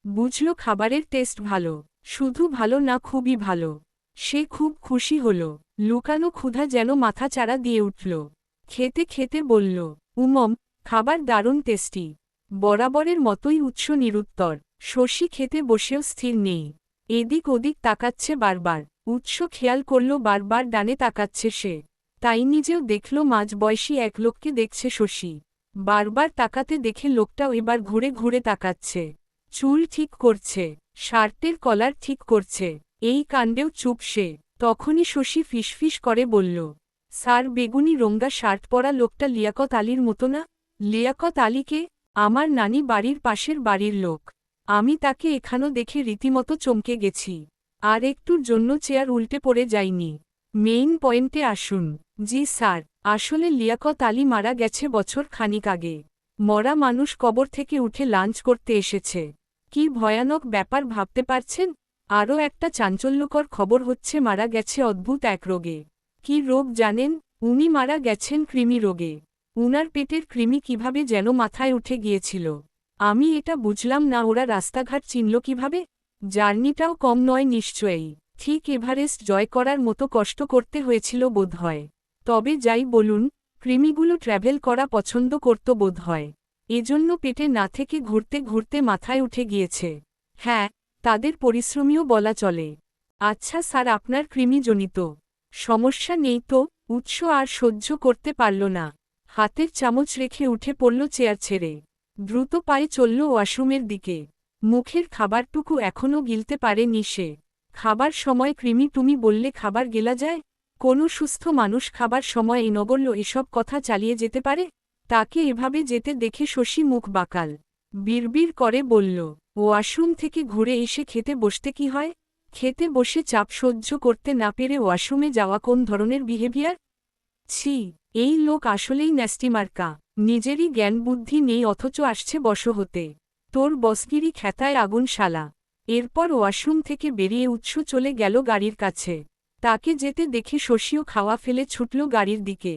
বুঝল খাবারের টেস্ট ভালো, শুধু ভালো না খুবই ভালো। সে খুব খুশি হল। লুকানো ক্ষুধা যেন মাথা চাড়া দিয়ে উঠল। খেতে খেতে বলল, খাবার দারুণ টেস্টি। বরাবরের মতোই উৎস নিরুত্তর। শশী খেতে বসেও স্থির নেই, এদিক ওদিক তাকাচ্ছে বারবার। উৎস খেয়াল করল বারবার ডানে তাকাচ্ছে সে। তাই নিজেও দেখল মাঝবয়সী এক লোককে দেখছে শশী। বারবার তাকাতে দেখে লোকটাও এবার ঘুরে ঘুরে তাকাচ্ছে। চুল ঠিক করছে, শার্টের কলার ঠিক করছে। এই কাণ্ডেও চুপ সে। তখনই শশী ফিসফিস করে বলল, স্যার, বেগুনি রঙা শার্ট পরা লোকটা লিয়াকত আলীর মতো না? লিয়াকত আলীকে? আমার নানি বাড়ির পাশের বাড়ির লোক। আমি তাকে এখানো দেখে রীতিমতো চমকে গেছি। আর একটুর জন্য চেয়ার উল্টে পড়ে যায়নি। মেইন পয়েন্টে আসুন। জি স্যার, আসলে লিয়াকত আলী মারা গেছে বছর খানিক আগে। মরা মানুষ কবর থেকে উঠে লাঞ্চ করতে এসেছে। কি ভয়ানক ব্যাপার ভাবতে পারছেন? আরও একটা চাঞ্চল্যকর খবর হচ্ছে মারা গেছে অদ্ভুত এক রোগে। কি রোগ জানেন? উনি মারা গেছেন কৃমি রোগে। উনার পেটের কৃমি কিভাবে যেন মাথায় উঠে গিয়েছিল। আমি এটা বুঝলাম না, ওরা রাস্তাঘাট চিনল কিভাবে? জার্নিটাও কম নয় নিশ্চয়ই। ঠিক এভারেস্ট জয় করার মতো কষ্ট করতে হয়েছিল বোধহয়। তবে যাই বলুন, কৃমিগুলো ট্র্যাভেল করা পছন্দ করত বোধহয়। এজন্য পেটে না থেকে ঘুরতে ঘুরতে মাথায় উঠে গিয়েছে। হ্যাঁ, তাদের পরিশ্রমীও বলা চলে। আচ্ছা স্যার, আপনার কৃমিজনিত সমস্যা নেই তো? উৎস আর সহ্য করতে পারল না। হাতের চামচ রেখে উঠে পড়ল চেয়ার ছেড়ে। দ্রুত পায়ে চলল ওয়াশরুমের দিকে। মুখের খাবারটুকু এখনও গিলতে পারেনি সে। খাবার সময় কৃমি তুমি বললে খাবার গেলা যায়? কোনো সুস্থ মানুষ খাবার সময় এই নগণ্য এসব কথা চালিয়ে যেতে পারে? তাকে এভাবে যেতে দেখে শশী মুখ বাঁকাল। বিড়বিড় করে বলল, ওয়াশরুম থেকে ঘুরে এসে খেতে বসতে কি হয়? খেতে বসে চাপ সহ্য করতে না পেরে ওয়াশরুমে যাওয়া কোন ধরনের বিহেভিয়ার? ছি, এই লোক আসলেই ন্যাস্টিমার্কা। নিজেরই জ্ঞান বুদ্ধি নেই অথচ আসছে বশ হতে। তোর বসগিরি খ্যাতায় আগুন শালা। এরপর ওয়াশরুম থেকে বেরিয়ে উৎস চলে গেল গাড়ির কাছে। তাকে যেতে দেখে শশীও খাওয়া ফেলে ছুটল গাড়ির দিকে।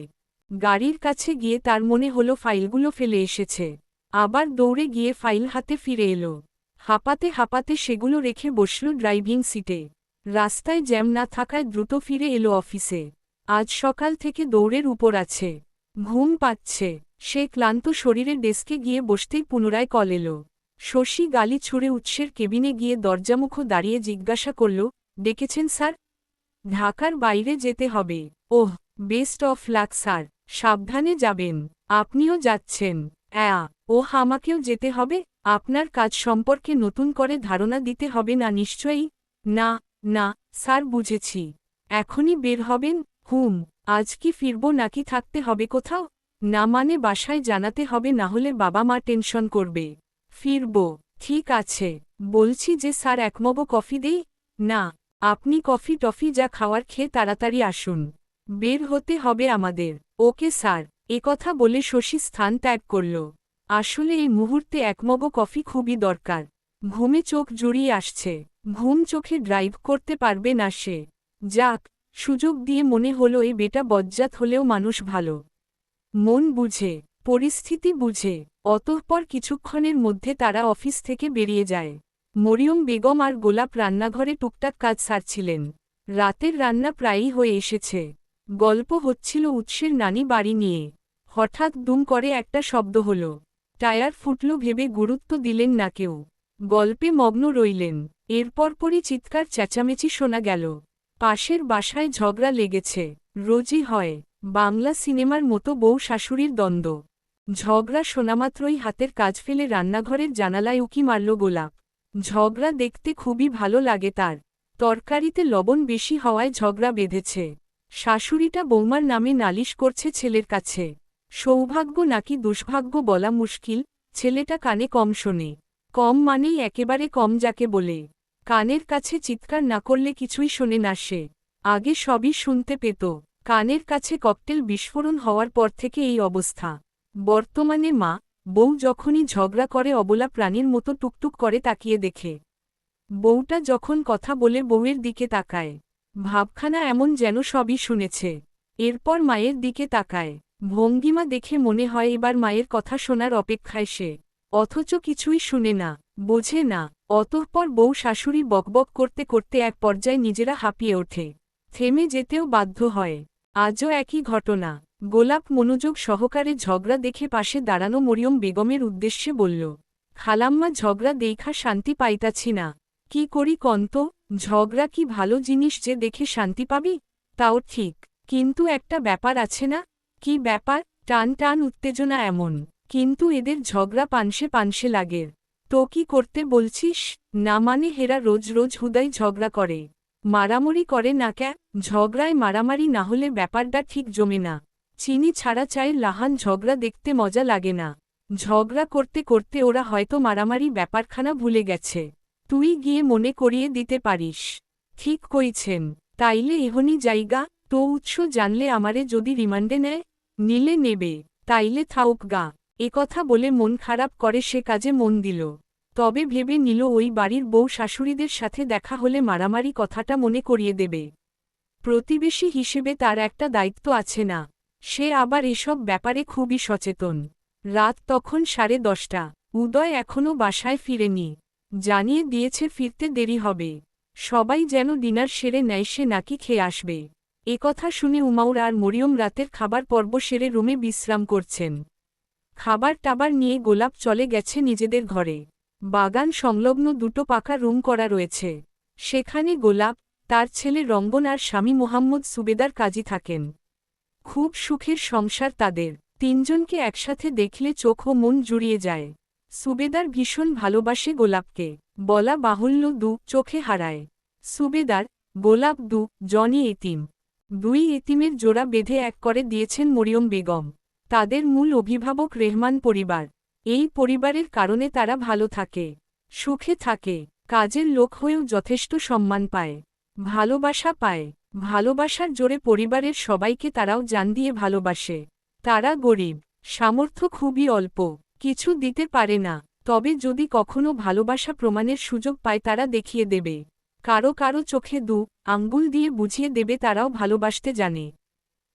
গাড়ির কাছে গিয়ে তার মনে হলো ফাইলগুলো ফেলে এসেছে। আবার দৌড়ে গিয়ে ফাইল হাতে ফিরে এলো। হাঁপাতে হাঁপাতে সেগুলো রেখে বসল ড্রাইভিং সিটে। রাস্তায় জ্যাম না থাকায় দ্রুত ফিরে এলো অফিসে। আজ সকাল থেকে দৌড়ের উপর আছে। ঘুম পাচ্ছে। সে ক্লান্ত শরীরে ডেস্কে গিয়ে বসতেই পুনরায় কল এলো। শশী গালি ছুঁড়ে উৎসের কেবিনে গিয়ে দরজামুখো দাঁড়িয়ে জিজ্ঞাসা করল, ডেকেছেন স্যার? ঢাকার বাইরে যেতে হবে। ওহ, বেস্ট অফ লাক স্যার। সাবধানে যাবেন। আপনিও যাচ্ছেন? ওহ, আমাকেও যেতে হবে? আপনার কাজ সম্পর্কে নতুন করে ধারণা দিতে হবে না নিশ্চয়ই? না না স্যার, বুঝেছি। এখনই বের হবেন? আজ কি ফিরব নাকি থাকতে হবে কোথাও? না মানে বাসায় জানাতে হবে, না হলে বাবা মা টেনশন করবে। ফিরব। ঠিক আছে। বলছি যে স্যার, এক মগ কফি দেই? না, আপনি কফি টফি যা খাওয়ার খেয়ে তাড়াতাড়ি আসুন। বের হতে হবে আমাদের। Okay sir. একথা বলে শশী স্থান ত্যাগ করল। আসলে এই মুহূর্তে এক মগ কফি খুবই দরকার। ঘুমে চোখ জুড়িয়ে আসছে। ঘুম চোখে ড্রাইভ করতে পারবে না সে। যাক, সুযোগ দিয়ে মনে হলো এ বেটা বজ্জাত হলেও মানুষ ভালো, মন বুঝে, পরিস্থিতি বুঝে। অতঃপর কিছুক্ষণের মধ্যে তারা অফিস থেকে বেরিয়ে যায়। মরিয়ম বেগম আর গোলাপ রান্নাঘরে টুকটাক কাজ সারছিলেন। রাতের রান্না প্রায়ই হয়ে এসেছে। গল্প হচ্ছিল উৎসের নানি বাড়ি নিয়ে। হঠাৎ দুম করে একটা শব্দ হল। টায়ার ফুটল ভেবে গুরুত্ব দিলেন না কেউ। গল্পে মগ্ন রইলেন। এরপরপরই চিৎকার চেঁচামেচি শোনা গেল। পাশের বাসায় ঝগড়া লেগেছে। রোজই হয় বাংলা সিনেমার মতো বউ শাশুড়ির দ্বন্দ্ব। ঝগড়া শোনামাত্রই হাতের কাজ ফেলে রান্নাঘরের জানালায় উকি মারল গোলাপ। ঝগড়া দেখতে খুবই ভালো লাগে তার। তরকারিতে লবণ বেশি হওয়ায় ঝগড়া বেঁধেছে। শাশুড়িটা বৌমার নামে নালিশ করছে ছেলের কাছে। সৌভাগ্য নাকি দুষ্ভাগ্য বলা মুশকিল, ছেলেটা কানে কম শোনে। কম মানেই একেবারে কম যাকে বলে। কানের কাছে চিৎকার না করলে কিছুই শোনে না সে। আগে সবই শুনতে পেত। কানের কাছে ককটেল বিস্ফোরণ হওয়ার পর থেকে এই অবস্থা। বর্তমানে মা, বউ যখনই ঝগড়া করে অবলা প্রাণীর মতো টুকটুক করে তাকিয়ে দেখে। বউটা যখন কথা বলে বউয়ের দিকে তাকায়, ভাবখানা এমন যেন সবই শুনেছে। এরপর মায়ের দিকে তাকায়, ভঙ্গিমা দেখে মনে হয় এবার মায়ের কথা শোনার অপেক্ষায় সে। অথচ কিছুই শুনে না, বোঝে না। অতঃপর বউ শাশুড়ি বকবক করতে করতে এক পর্যায়ে নিজেরা হাঁপিয়ে ওঠে। থেমে যেতেও বাধ্য হয়। আজও একই ঘটনা। গোলাপ মনোযোগ সহকারে ঝগড়া দেখে পাশে দাঁড়ানো মরিয়ম বেগমের উদ্দেশ্যে বলল, খালাম্মা ঝগড়া দেইখা শান্তি পাইতাছি না। কি করি কন্ত? ঝগড়া কি ভালো জিনিস যে দেখে শান্তি পাবি? তাও ঠিক, কিন্তু একটা ব্যাপার আছে না? কি ব্যাপার? টান টান উত্তেজনা এমন, কিন্তু এদের ঝগড়া পানসে পানসে লাগের। তো কি করতে বলছিস? না মানে হেরা রোজ রোজ হুদাই ঝগড়া করে, মারামারি করে না ক্যা? ঝগড়ায় মারামারি না হলে ব্যাপারটা ঠিক জমে না। চিনি ছাড়া চায়ের লাহান ঝগড়া দেখতে মজা লাগে না। ঝগড়া করতে করতে ওরা হয়তো মারামারি ব্যাপারখানা ভুলে গেছে। তুই গিয়ে মনে করিয়ে দিতে পারিস। ঠিক কইছেন, তাইলে এহনি জায়গা। তো উৎস জানলে আমারে যদি রিমান্ডে নেয়? নিলে নেবে, তাইলে থাউক গা। একথা বলে মন খারাপ করে সে কাজে মন দিল। তবে ভেবে নিল ওই বাড়ির বউ শাশুড়িদের সাথে দেখা হলে মারামারি কথাটা মনে করিয়ে দেবে। প্রতিবেশী হিসেবে তার একটা দায়িত্ব আছে না? সে আবার এসব ব্যাপারে খুবই সচেতন। রাত তখন 10:30। উদয় এখনও বাসায় ফিরেনি। জানিয়ে দিয়েছে ফিরতে দেরি হবে। সবাই যেন ডিনার সেরে নেয়, সে নাকি খেয়ে আসবে। একথা শুনে উমাউর আর মরিয়ম রাতের খাবার পর্ব সেরে রুমে বিশ্রাম করছেন। খাবার টাবার নিয়ে গোলাপ চলে গেছে নিজেদের ঘরে। বাগান সংলগ্ন দুটো পাকা রুম করা রয়েছে। সেখানে গোলাপ, তার ছেলে রঙ্গন আর স্বামী মোহাম্মদ সুবেদার কাজী থাকেন। খুব সুখের সংসার তাদের। তিনজনকে একসাথে দেখলে চোখ ও মন জুড়িয়ে যায়। সুবেদার ভীষণ ভালোবাসে গোলাপকে, বলা বাহুল্য দু চোখে হারায়। সুবেদার, গোলাপ দু জনই এতিম। দুই এতিমের জোড়া বেঁধে এক করে দিয়েছেন মরিয়ম বেগম। তাদের মূল অভিভাবক রেহমান পরিবার। এই পরিবারের কারণে তারা ভালো থাকে, সুখে থাকে, কাজের লোক হয়েও যথেষ্ট সম্মান পায়, ভালোবাসা পায়। ভালোবাসার জোরে পরিবারের সবাইকে তারাও জান দিয়ে ভালোবাসে। তারা গরিব, সামর্থ্য খুবই অল্প, কিছু দিতে পারে না। তবে যদি কখনো ভালোবাসা প্রমাণের সুযোগ পায় তারা দেখিয়ে দেবে। কারো কারো চোখে দু আঙ্গুল দিয়ে বুঝিয়ে দেবে তারাও ভালোবাসতে জানে।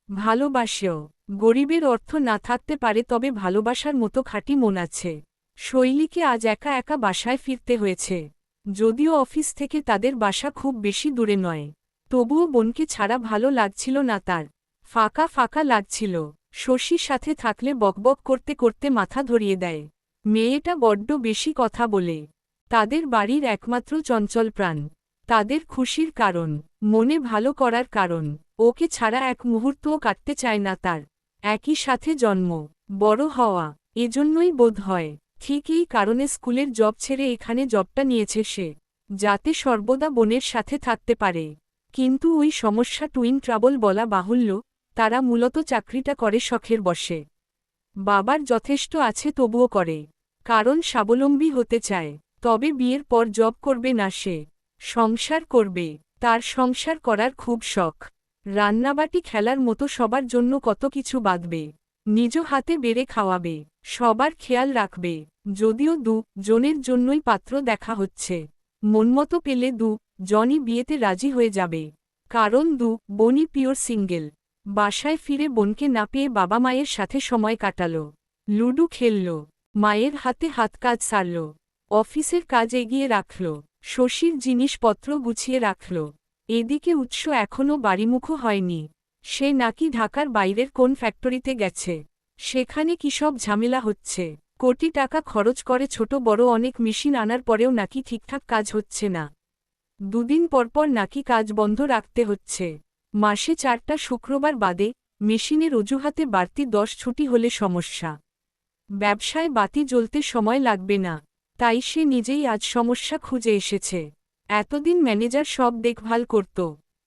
ভালোবাসেও। গরিবের অর্থ না থাকতে পারে, তবে ভালোবাসার মতো খাঁটি মন আছে। শৈলীকে আজ একা একা বাসায় ফিরতে হয়েছে। যদিও অফিস থেকে তাদের বাসা খুব বেশি দূরে নয়, তবুও বোনকে ছাড়া ভালো লাগছিল না তার। ফাঁকা ফাঁকা লাগছিল। শশীর সাথে থাকলে বকবক করতে করতে মাথা ধরিয়ে দেয়। মেয়েটা বড্ড বেশি কথা বলে। তাদের বাড়ির একমাত্র চঞ্চল প্রাণ, তাদের খুশির কারণ, মনে ভালো করার কারণ। ওকে ছাড়া এক মুহূর্তও কাটতে চায় না তার। একই সাথে জন্ম, বড় হওয়া, এজন্যই বোধ হয় ঠিক এই কারণে স্কুলের জব ছেড়ে এখানে জবটা নিয়েছে সে, যাতে সর্বদা বোনের সাথে থাকতে পারে। কিন্তু ওই সমস্যা টুইন ট্রাবল বলা বাহুল্য। তারা মূলত চাকরিটা করে শখের বশে। বাবার যথেষ্ট আছে তবুও করে, কারণ স্বাবলম্বী হতে চায়। তবে বিয়ের পর জব করবে না সে, সংসার করবে। তার সংসার করার খুব শখ। রান্নাবাটি খেলার মতো সবার জন্য কত কিছু বাঁধবে, নিজ হাতে বেড়ে খাওয়াবে, সবার খেয়াল রাখবে। যদিও দু জনের জন্যই পাত্র দেখা হচ্ছে। মনমতো পেলে দু জনই বিয়েতে রাজি হয়ে যাবে। কারণ বোনই পিওর সিঙ্গেল। বাসায় ফিরে বোনকে না পেয়ে বাবা মায়ের সাথে সময় কাটাল, লুডু খেলল, মায়ের হাতে হাত কাজ সারল, অফিসের কাজ এগিয়ে রাখল, শশীর জিনিসপত্র গুছিয়ে রাখল। এদিকে উৎস এখনও বাড়িমুখো হয়নি। সে নাকি ঢাকার বাইরের কোন ফ্যাক্টরিতে গেছে, সেখানে কি সব ঝামেলা হচ্ছে। কোটি টাকা খরচ করে ছোট বড় অনেক মেশিন আনার পরেও নাকি ঠিকঠাক কাজ হচ্ছে না। দুদিন পরপর নাকি কাজ বন্ধ রাখতে হচ্ছে। মাসে 4টা শুক্রবার বাদে মেশিনের অজুহাতে বাড়তি 10 ছুটি হলে সমস্যা। ব্যবসায় বাতি জ্বলতে সময় লাগবে না, তাই সে নিজেই আজ সমস্যা খুঁজে এসেছে। এতদিন ম্যানেজার সব দেখভাল করত,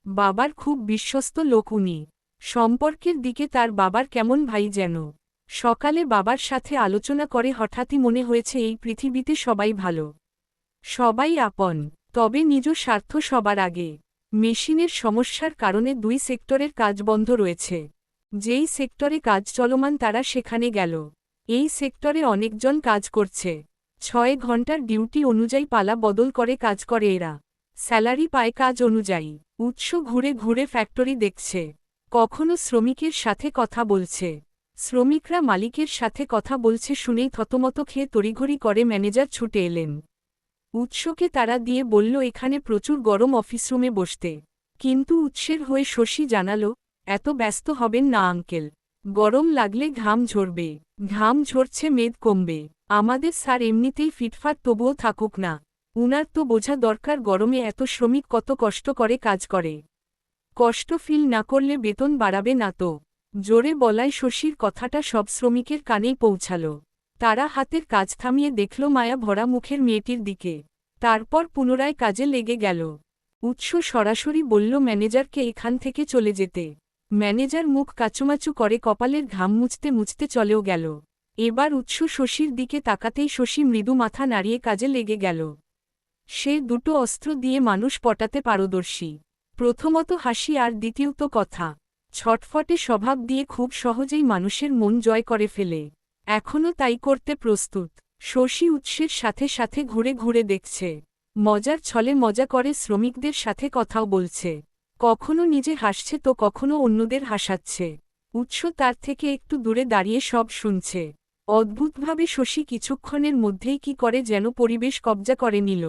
বাবার খুব বিশ্বস্ত লোক উনি। সম্পর্কের দিকে তার বাবার কেমন ভাই যেন। সকালে বাবার সাথে আলোচনা করে হঠাৎই মনে হয়েছে এই পৃথিবীতে সবাই ভালো, সবাই আপন, তবে নিজ স্বার্থ সবার আগে। মেশিনের সমস্যার কারণে 2 সেক্টরের কাজ বন্ধ রয়েছে। যেই সেক্টরে কাজ চলমান তারা সেখানে গেল। এই সেক্টরে অনেকজন কাজ করছে। 6 ঘন্টার ডিউটি অনুযায়ী পালা বদল করে কাজ করে এরা, স্যালারি পায় কাজ অনুযায়ী। উৎস ঘুরে ঘুরে ফ্যাক্টরি দেখছে, কখনো শ্রমিকের সাথে কথা বলছে, শ্রমিকরা মালিকের সাথে কথা বলছে শুনেই থতমত খেয়ে তড়িঘড়ি করে ম্যানেজার ছুটে এলেন। উৎসকে তারা দিয়ে বলল এখানে প্রচুর গরম, অফিস রুমে বসতে। কিন্তু উৎসের হয়ে শশী জানালো, এত ব্যস্ত হবেন না আঙ্কেল, গরম লাগলে ঘাম ঝরবে, ঘাম ঝরছে মেদ কমবে। আমাদের স্যার এমনিতেই ফিটফাট, তবুও থাকুক না, উনার তো বোঝা দরকার গরমে এত শ্রমিক কত কষ্ট করে কাজ করে। কষ্ট ফিল না করলে বেতন বাড়াবে না তো। জোরে বলায় শশীর কথাটা সব শ্রমিকের কানেই পৌঁছাল। তারা হাতের কাজ থামিয়ে দেখল মায়া ভরা মুখের মেয়েটির দিকে, তারপর পুনরায় কাজে লেগে গেল। উৎস সরাসরি বলল ম্যানেজারকে এখান থেকে চলে যেতে। ম্যানেজার মুখ কাচুমাচু করে কপালের ঘাম মুছতে মুছতে চলেও গেল। এবার উৎস শশীর দিকে তাকাতেই শশী মৃদু মাথা নাড়িয়ে কাজে লেগে গেল। সে দুটো অস্ত্র দিয়ে মানুষ পটাতে পারদর্শী। প্রথমত হাসি আর দ্বিতীয়ত কথা। ছটফটে স্বভাব দিয়ে খুব সহজেই মানুষের মন জয় করে ফেলে। এখনও তাই করতে প্রস্তুত। শশী উৎসের সাথে সাথে ঘুরে ঘুরে দেখছে, মজার ছলে মজা করে শ্রমিকদের সাথে কথাও বলছে। কখনো নিজে হাসছে তো কখনো অন্যদের হাসাচ্ছে। উৎস তার থেকে একটু দূরে দাঁড়িয়ে সব শুনছে। অদ্ভুতভাবে শশী কিছুক্ষণের মধ্যেই কি করে যেন পরিবেশ কবজা করে নিল।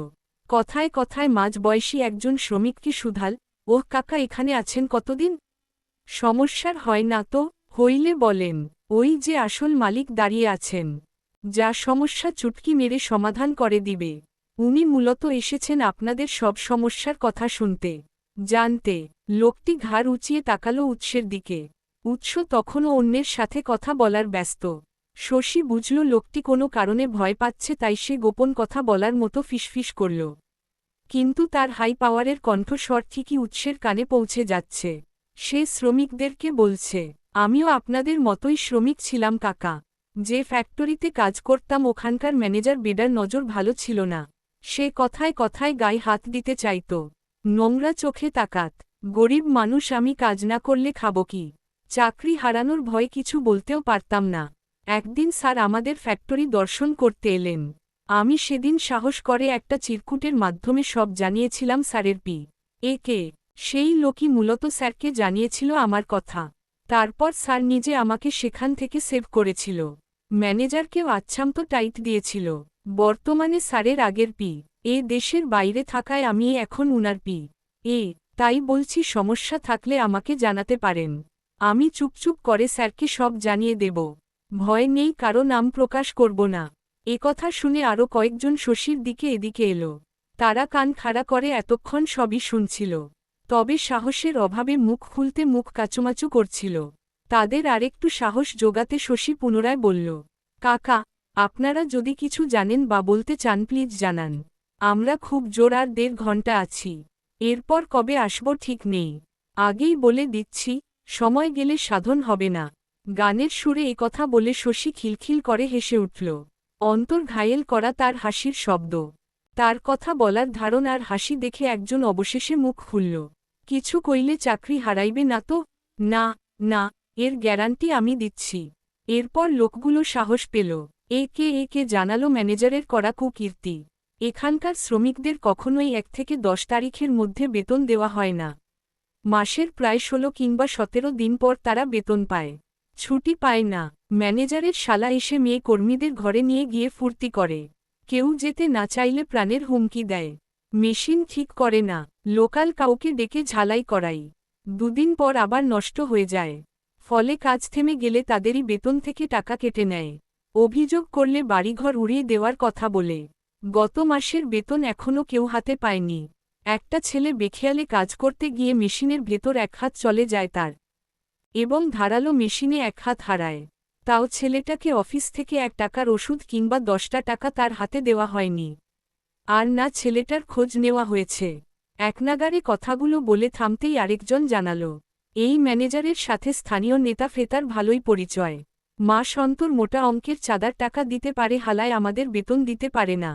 কথায় কথায় মাঝবয়সী একজন শ্রমিককে শুধাল, ওহ কাকা, এখানে আছেন কতদিন? সমস্যার হয় না তো? হইলে বলেন, ওই যে আসল মালিক দাঁড়িয়ে আছেন, যা সমস্যা চুটকি মেরে সমাধান করে দিবে। উনি মূলত এসেছেন আপনাদের সব সমস্যার কথা শুনতে, জানতে। লোকটি ঘাড় উঁচিয়ে তাকালো উৎসের দিকে। উৎস তখনও অন্যের সাথে কথা বলার ব্যস্ত। শশী বুঝল লোকটি কোনো কারণে ভয় পাচ্ছে, তাই সে গোপন কথা বলার মতো ফিসফিস করল। কিন্তু তার হাই পাওয়ারের কণ্ঠস্বর ঠিকই উৎসের কানে পৌঁছে যাচ্ছে। সে শ্রমিকদেরকে বলছে, আমিও আপনাদের মতোই শ্রমিক ছিলাম কাকা। যে ফ্যাক্টরিতে কাজ করতাম ওখানকার ম্যানেজার বেডার নজর ভালো ছিল না। সে কথায় কথায় গায়ে হাত দিতে চাইত, নোংরা চোখে তাকাত। গরিব মানুষ, আমি কাজ না করলে খাবো কি? চাকরি হারানোর ভয়ে কিছু বলতেও পারতাম না। একদিন স্যার আমাদের ফ্যাক্টরি দর্শন করতে এলেন। আমি সেদিন সাহস করে একটা চিরকুটের মাধ্যমে সব জানিয়েছিলাম স্যারের একে। সেই লোকই মূলত স্যারকে জানিয়েছিল আমার কথা। তারপর স্যার নিজে আমাকে সেখান থেকে সেভ করেছিল। ম্যানেজারকেও আচ্ছামতো টাইট দিয়েছিল। বর্তমানে স্যারের আগের এ দেশের বাইরে থাকায় আমি এখন উনার তাই বলছি, সমস্যা থাকলে আমাকে জানাতে পারেন। আমি চুপচুপ করে স্যারকে সব জানিয়ে দেব। ভয় নেই, কারো নাম প্রকাশ করব না। একথা শুনে আরও কয়েকজন শশীর দিকে এদিকে এলো। তারা কান খাড়া করে এতক্ষণ সবই শুনছিল, তবে সাহসের অভাবে মুখ খুলতে মুখ কাচুমাচু করছিল। তাদের আরেকটু সাহস জোগাতে শশী পুনরায় বলল, কাকা, আপনারা যদি কিছু জানেন বা বলতে চান প্লিজ জানান। আমরা খুব জোর আর 1.5 ঘন্টা আছি, এরপর কবে আসব ঠিক নেই। আগেই বলে দিচ্ছি, সময় গেলে সাধন হবে না। গানের সুরে একথা বলে শশী খিলখিল করে হেসে উঠল। অন্তর ঘায়েল করা তার হাসির শব্দ। তার কথা বলার ধারণ আর হাসি দেখে একজন অবশেষে মুখ খুলল, কিছু কইলে চাকরি হারাইবে না তো? না না, এর গ্যারান্টি আমি দিচ্ছি। এরপর লোকগুলো সাহস পেল। একে একে জানালো ম্যানেজারের করা কুকীর্তি। এখানকার শ্রমিকদের কখনোই 1 থেকে 10 তারিখের মধ্যে বেতন দেওয়া হয় না। মাসের প্রায় ১৬ কিংবা ১৭ দিন পর তারা বেতন পায়। ছুটি পায় না। ম্যানেজারের শালা এসে মেয়ে কর্মীদের ঘরে নিয়ে গিয়ে ফুর্তি করে। কেউ যেতে না চাইলে প্রাণের হুমকি দেয়। মেশিন ঠিক করে না, লোকাল কাউকে ডেকে ঝালাই করাই। দুদিন পর আবার নষ্ট হয়ে যায়। ফলে কাজ থেমে গেলে তাদেরই বেতন থেকে টাকা কেটে নেয়। অভিযোগ করলে বাড়িঘর উড়িয়ে দেওয়ার কথা বলে। গত মাসের বেতন এখনও কেউ হাতে পায়নি। একটা ছেলে বেখেয়ালে কাজ করতে গিয়ে মেশিনের ভেতর এক হাত চলে যায় তার, এবং ধারালো মেশিনে এক হাত হারায়। তাও ছেলেটাকে অফিস থেকে ১ টাকার ওষুধ কিংবা ১০টা টাকা তার হাতে দেওয়া হয়নি। আর না ছেলেটার খোঁজ নেওয়া হয়েছে। একনাগাড়ে কথাগুলো বলে থামতেই আরেকজন জানালো, এই ম্যানেজারের সাথে স্থানীয় নেতা ফেতার ভালোই পরিচয়। মাস অন্তর মোটা অঙ্কের চাঁদার টাকা দিতে পারে, হালায় আমাদের বেতন দিতে পারে না।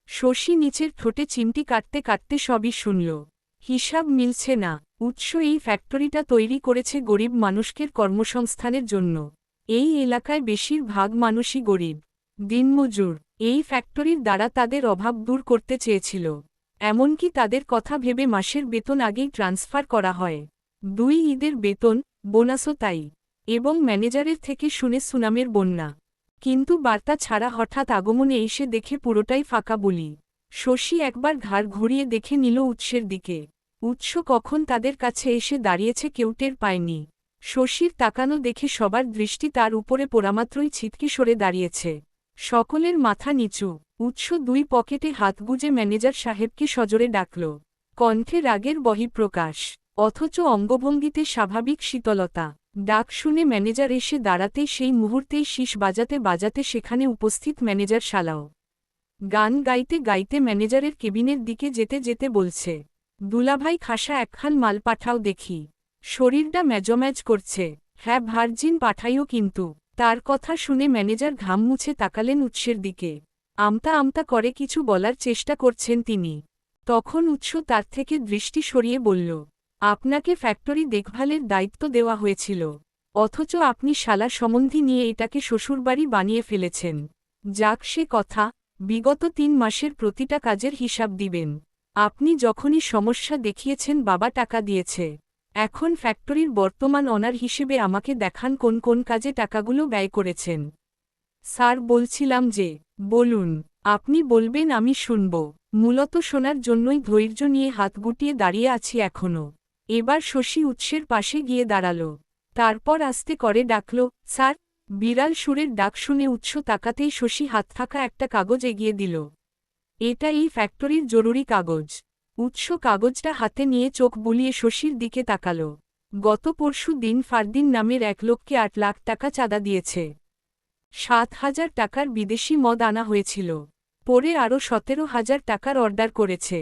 শশী নিচের ঠোঁটে চিমটি কাটতে কাটতে সবই শুনল। হিসাব মিলছে না। উৎস এই ফ্যাক্টরিটা তৈরি করেছে গরিব মানুষকে কর্মসংস্থানের জন্য। এই এলাকায় বেশিরভাগ মানুষই গরিব, দিনমজুর। এই ফ্যাক্টরির দ্বারা তাদের অভাব দূর করতে চেয়েছিল। এমনকি তাদের কথা ভেবে মাসের বেতন আগেই ট্রান্সফার করা হয়। 2 ঈদের বেতন, বোনাসও তাই। এবং ম্যানেজারের থেকে শুনে সুনামের বন্যা। কিন্তু বার্তা ছাড়া হঠাৎ আগমনে এসে দেখে পুরোটাই ফাঁকা বলি। শশী একবার ঘাড় ঘুরিয়ে দেখে নিল উৎসের দিকে। উৎস কখন তাদের কাছে এসে দাঁড়িয়েছে কেউ টের পায়নি। শশীর তাকানো দেখে সবার দৃষ্টি তার উপরে পড়ামাত্রই ছিটকে সরে দাঁড়িয়েছে। সকলের মাথা নিচু। উৎস 2 পকেটে হাত গুজে ম্যানেজার সাহেবকে সজোরে ডাকল। কণ্ঠে রাগের বহিঃপ্রকাশ, অথচ অঙ্গভঙ্গিতে স্বাভাবিক শীতলতা। ডাক শুনে ম্যানেজার এসে দাঁড়াতেই সেই মুহূর্তেই শীষ বাজাতে বাজাতে সেখানে উপস্থিত ম্যানেজার শালাও গান গাইতে গাইতে ম্যানেজারের কেবিনের দিকে যেতে যেতে বলছে, দুলাভাই খাসা একখান মাল পাঠাও দেখি। শরীরটা ম্যাজম্যাজ করছে। হ্যাঁ ভার্জিন পাঠাইও কিন্তু। তার কথা শুনে ম্যানেজার ঘাম মুছে তাকালেন উৎসের দিকে। আমতা আমতা করে কিছু বলার চেষ্টা করছেন তিনি। তখন উৎস তার থেকে দৃষ্টি সরিয়ে বলল, আপনাকে ফ্যাক্টরি দেখভালের দায়িত্ব দেওয়া হয়েছিল, অথচ আপনি শালা সম্বন্ধী নিয়ে এটাকে শ্বশুরবাড়ি বানিয়ে ফেলেছেন। যাক সে কথা, বিগত 3 মাসের প্রতিটা কাজের হিসাব দিবেন। আপনি যখনই সমস্যা দেখিয়েছেন বাবা টাকা দিয়েছে। এখন ফ্যাক্টরির বর্তমান অনার হিসেবে আমাকে দেখান কোন কোন কাজে টাকাগুলো ব্যয় করেছেন। স্যার বলছিলাম যে, বলুন। আপনি বলবেন আমি শুনব। মূলত শোনার জন্যই ধৈর্য নিয়ে হাত গুটিয়ে দাঁড়িয়ে আছি এখনও। এবার শশী উৎসের পাশে গিয়ে দাঁড়াল। তারপর আস্তে করে ডাকল, স্যার। বিড়াল সুরের ডাক শুনে উৎস তাকাতেই শশী হাত থাকা একটা কাগজ এগিয়ে দিল। এটা এই ফ্যাক্টরির জরুরি কাগজ। উৎস কাগজটা হাতে নিয়ে চোখ বুলিয়ে শশীর দিকে তাকাল। গত পরশু দিন ফারদিন নামের এক লোককে 8 লাখ টাকা চাঁদা দিয়েছে। 7,000 টাকার বিদেশি মদ আনা হয়েছিল। পরে আরও 17,000 টাকার অর্ডার করেছে।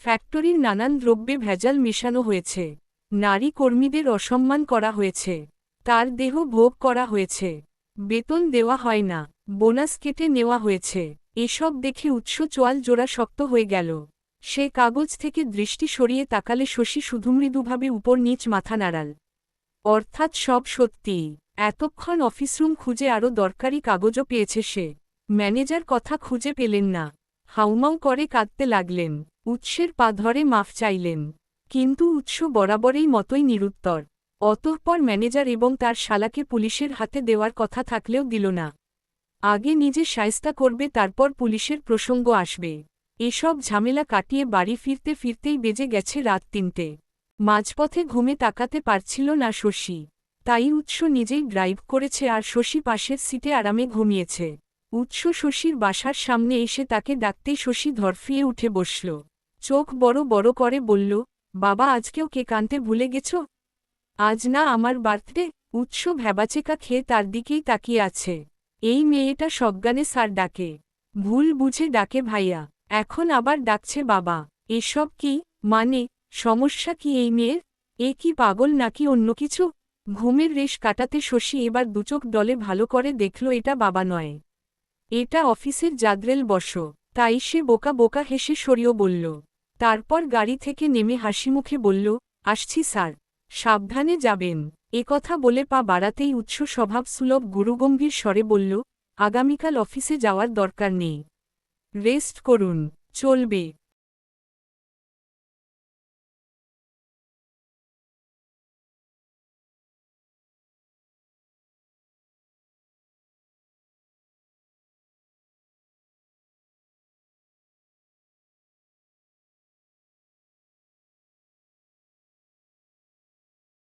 ফ্যাক্টরির নানান দ্রব্যে ভেজাল মেশানো হয়েছে। নারী কর্মীদের অসম্মান করা হয়েছে। তার দেহ ভোগ করা হয়েছে। বেতন দেওয়া হয় না, বোনাস কেটে নেওয়া হয়েছে। এসব দেখে উৎস চোয়াল জোড়া শক্ত হয়ে গেল। সে কাগজ থেকে দৃষ্টি সরিয়ে তাকালে শশী শুধু মৃদুভাবে উপর নিচ মাথা নাড়াল। অর্থাৎ সব সত্যিই। এতক্ষণ অফিসরুম খুঁজে আরও দরকারি কাগজও পেয়েছে সে। ম্যানেজার কথা খুঁজে পেলেন না। হাউমাউ করে কাঁদতে লাগলেন। উৎসের পা ধরে মাফ চাইলেন। কিন্তু উৎস বরাবরেই মতোই নিরুত্তর। অতঃপর ম্যানেজার এবং তার শালাকে পুলিশের হাতে দেওয়ার কথা থাকলেও দিল না। আগে নিজে শায়েস্তা করবে, তারপর পুলিশের প্রসঙ্গ আসবে। এসব ঝামেলা কাটিয়ে বাড়ি ফিরতে ফিরতেই বেজে গেছে রাত 3টে। মাঝপথে ঘুমে তাকাতে পারছিল না শশী। তাই উৎস নিজেই ড্রাইভ করেছে আর শশী পাশের সিটে আরামে ঘুমিয়েছে। উৎস শশীর বাসার সামনে এসে তাকে ডাকতেই শশী ধরফিয়ে উঠে বসল। চোখ বড় বড় করে বলল, বাবা আজকেও কেক আনতে ভুলে গেছ? আজ না আমার বার্থডে? উৎস ভ্যাবাচেকা খেয়ে তার দিকেই তাকিয়ে আছে। এই মেয়েটা সজ্ঞানে স্যার ডাকে, ভুল বুঝে ডাকে ভাইয়া, এখন আবার ডাকছে বাবা। এসব কি মানে? সমস্যা কি এই মেয়ের? এ কি পাগল নাকি অন্য কিছু? ঘুমের রেশ কাটাতে শশী এবার দুচোখ ডলে ভালো করে দেখল এটা বাবা নয়, এটা অফিসের জাদ্রেল বস। তাই সে বোকা বোকা হেসে সরিয়ে বলল। তারপর গাড়ি থেকে নেমে হাসিমুখে বলল, আসছি স্যার, সাবধানে যাবেন। একথা বলে পা বাড়াতেই উৎস স্বভাবসুলভ গুরুগম্ভীর স্বরে বলল, আগামীকাল অফিসে যাওয়ার দরকার নেই, রেস্ট করুন, চলবে।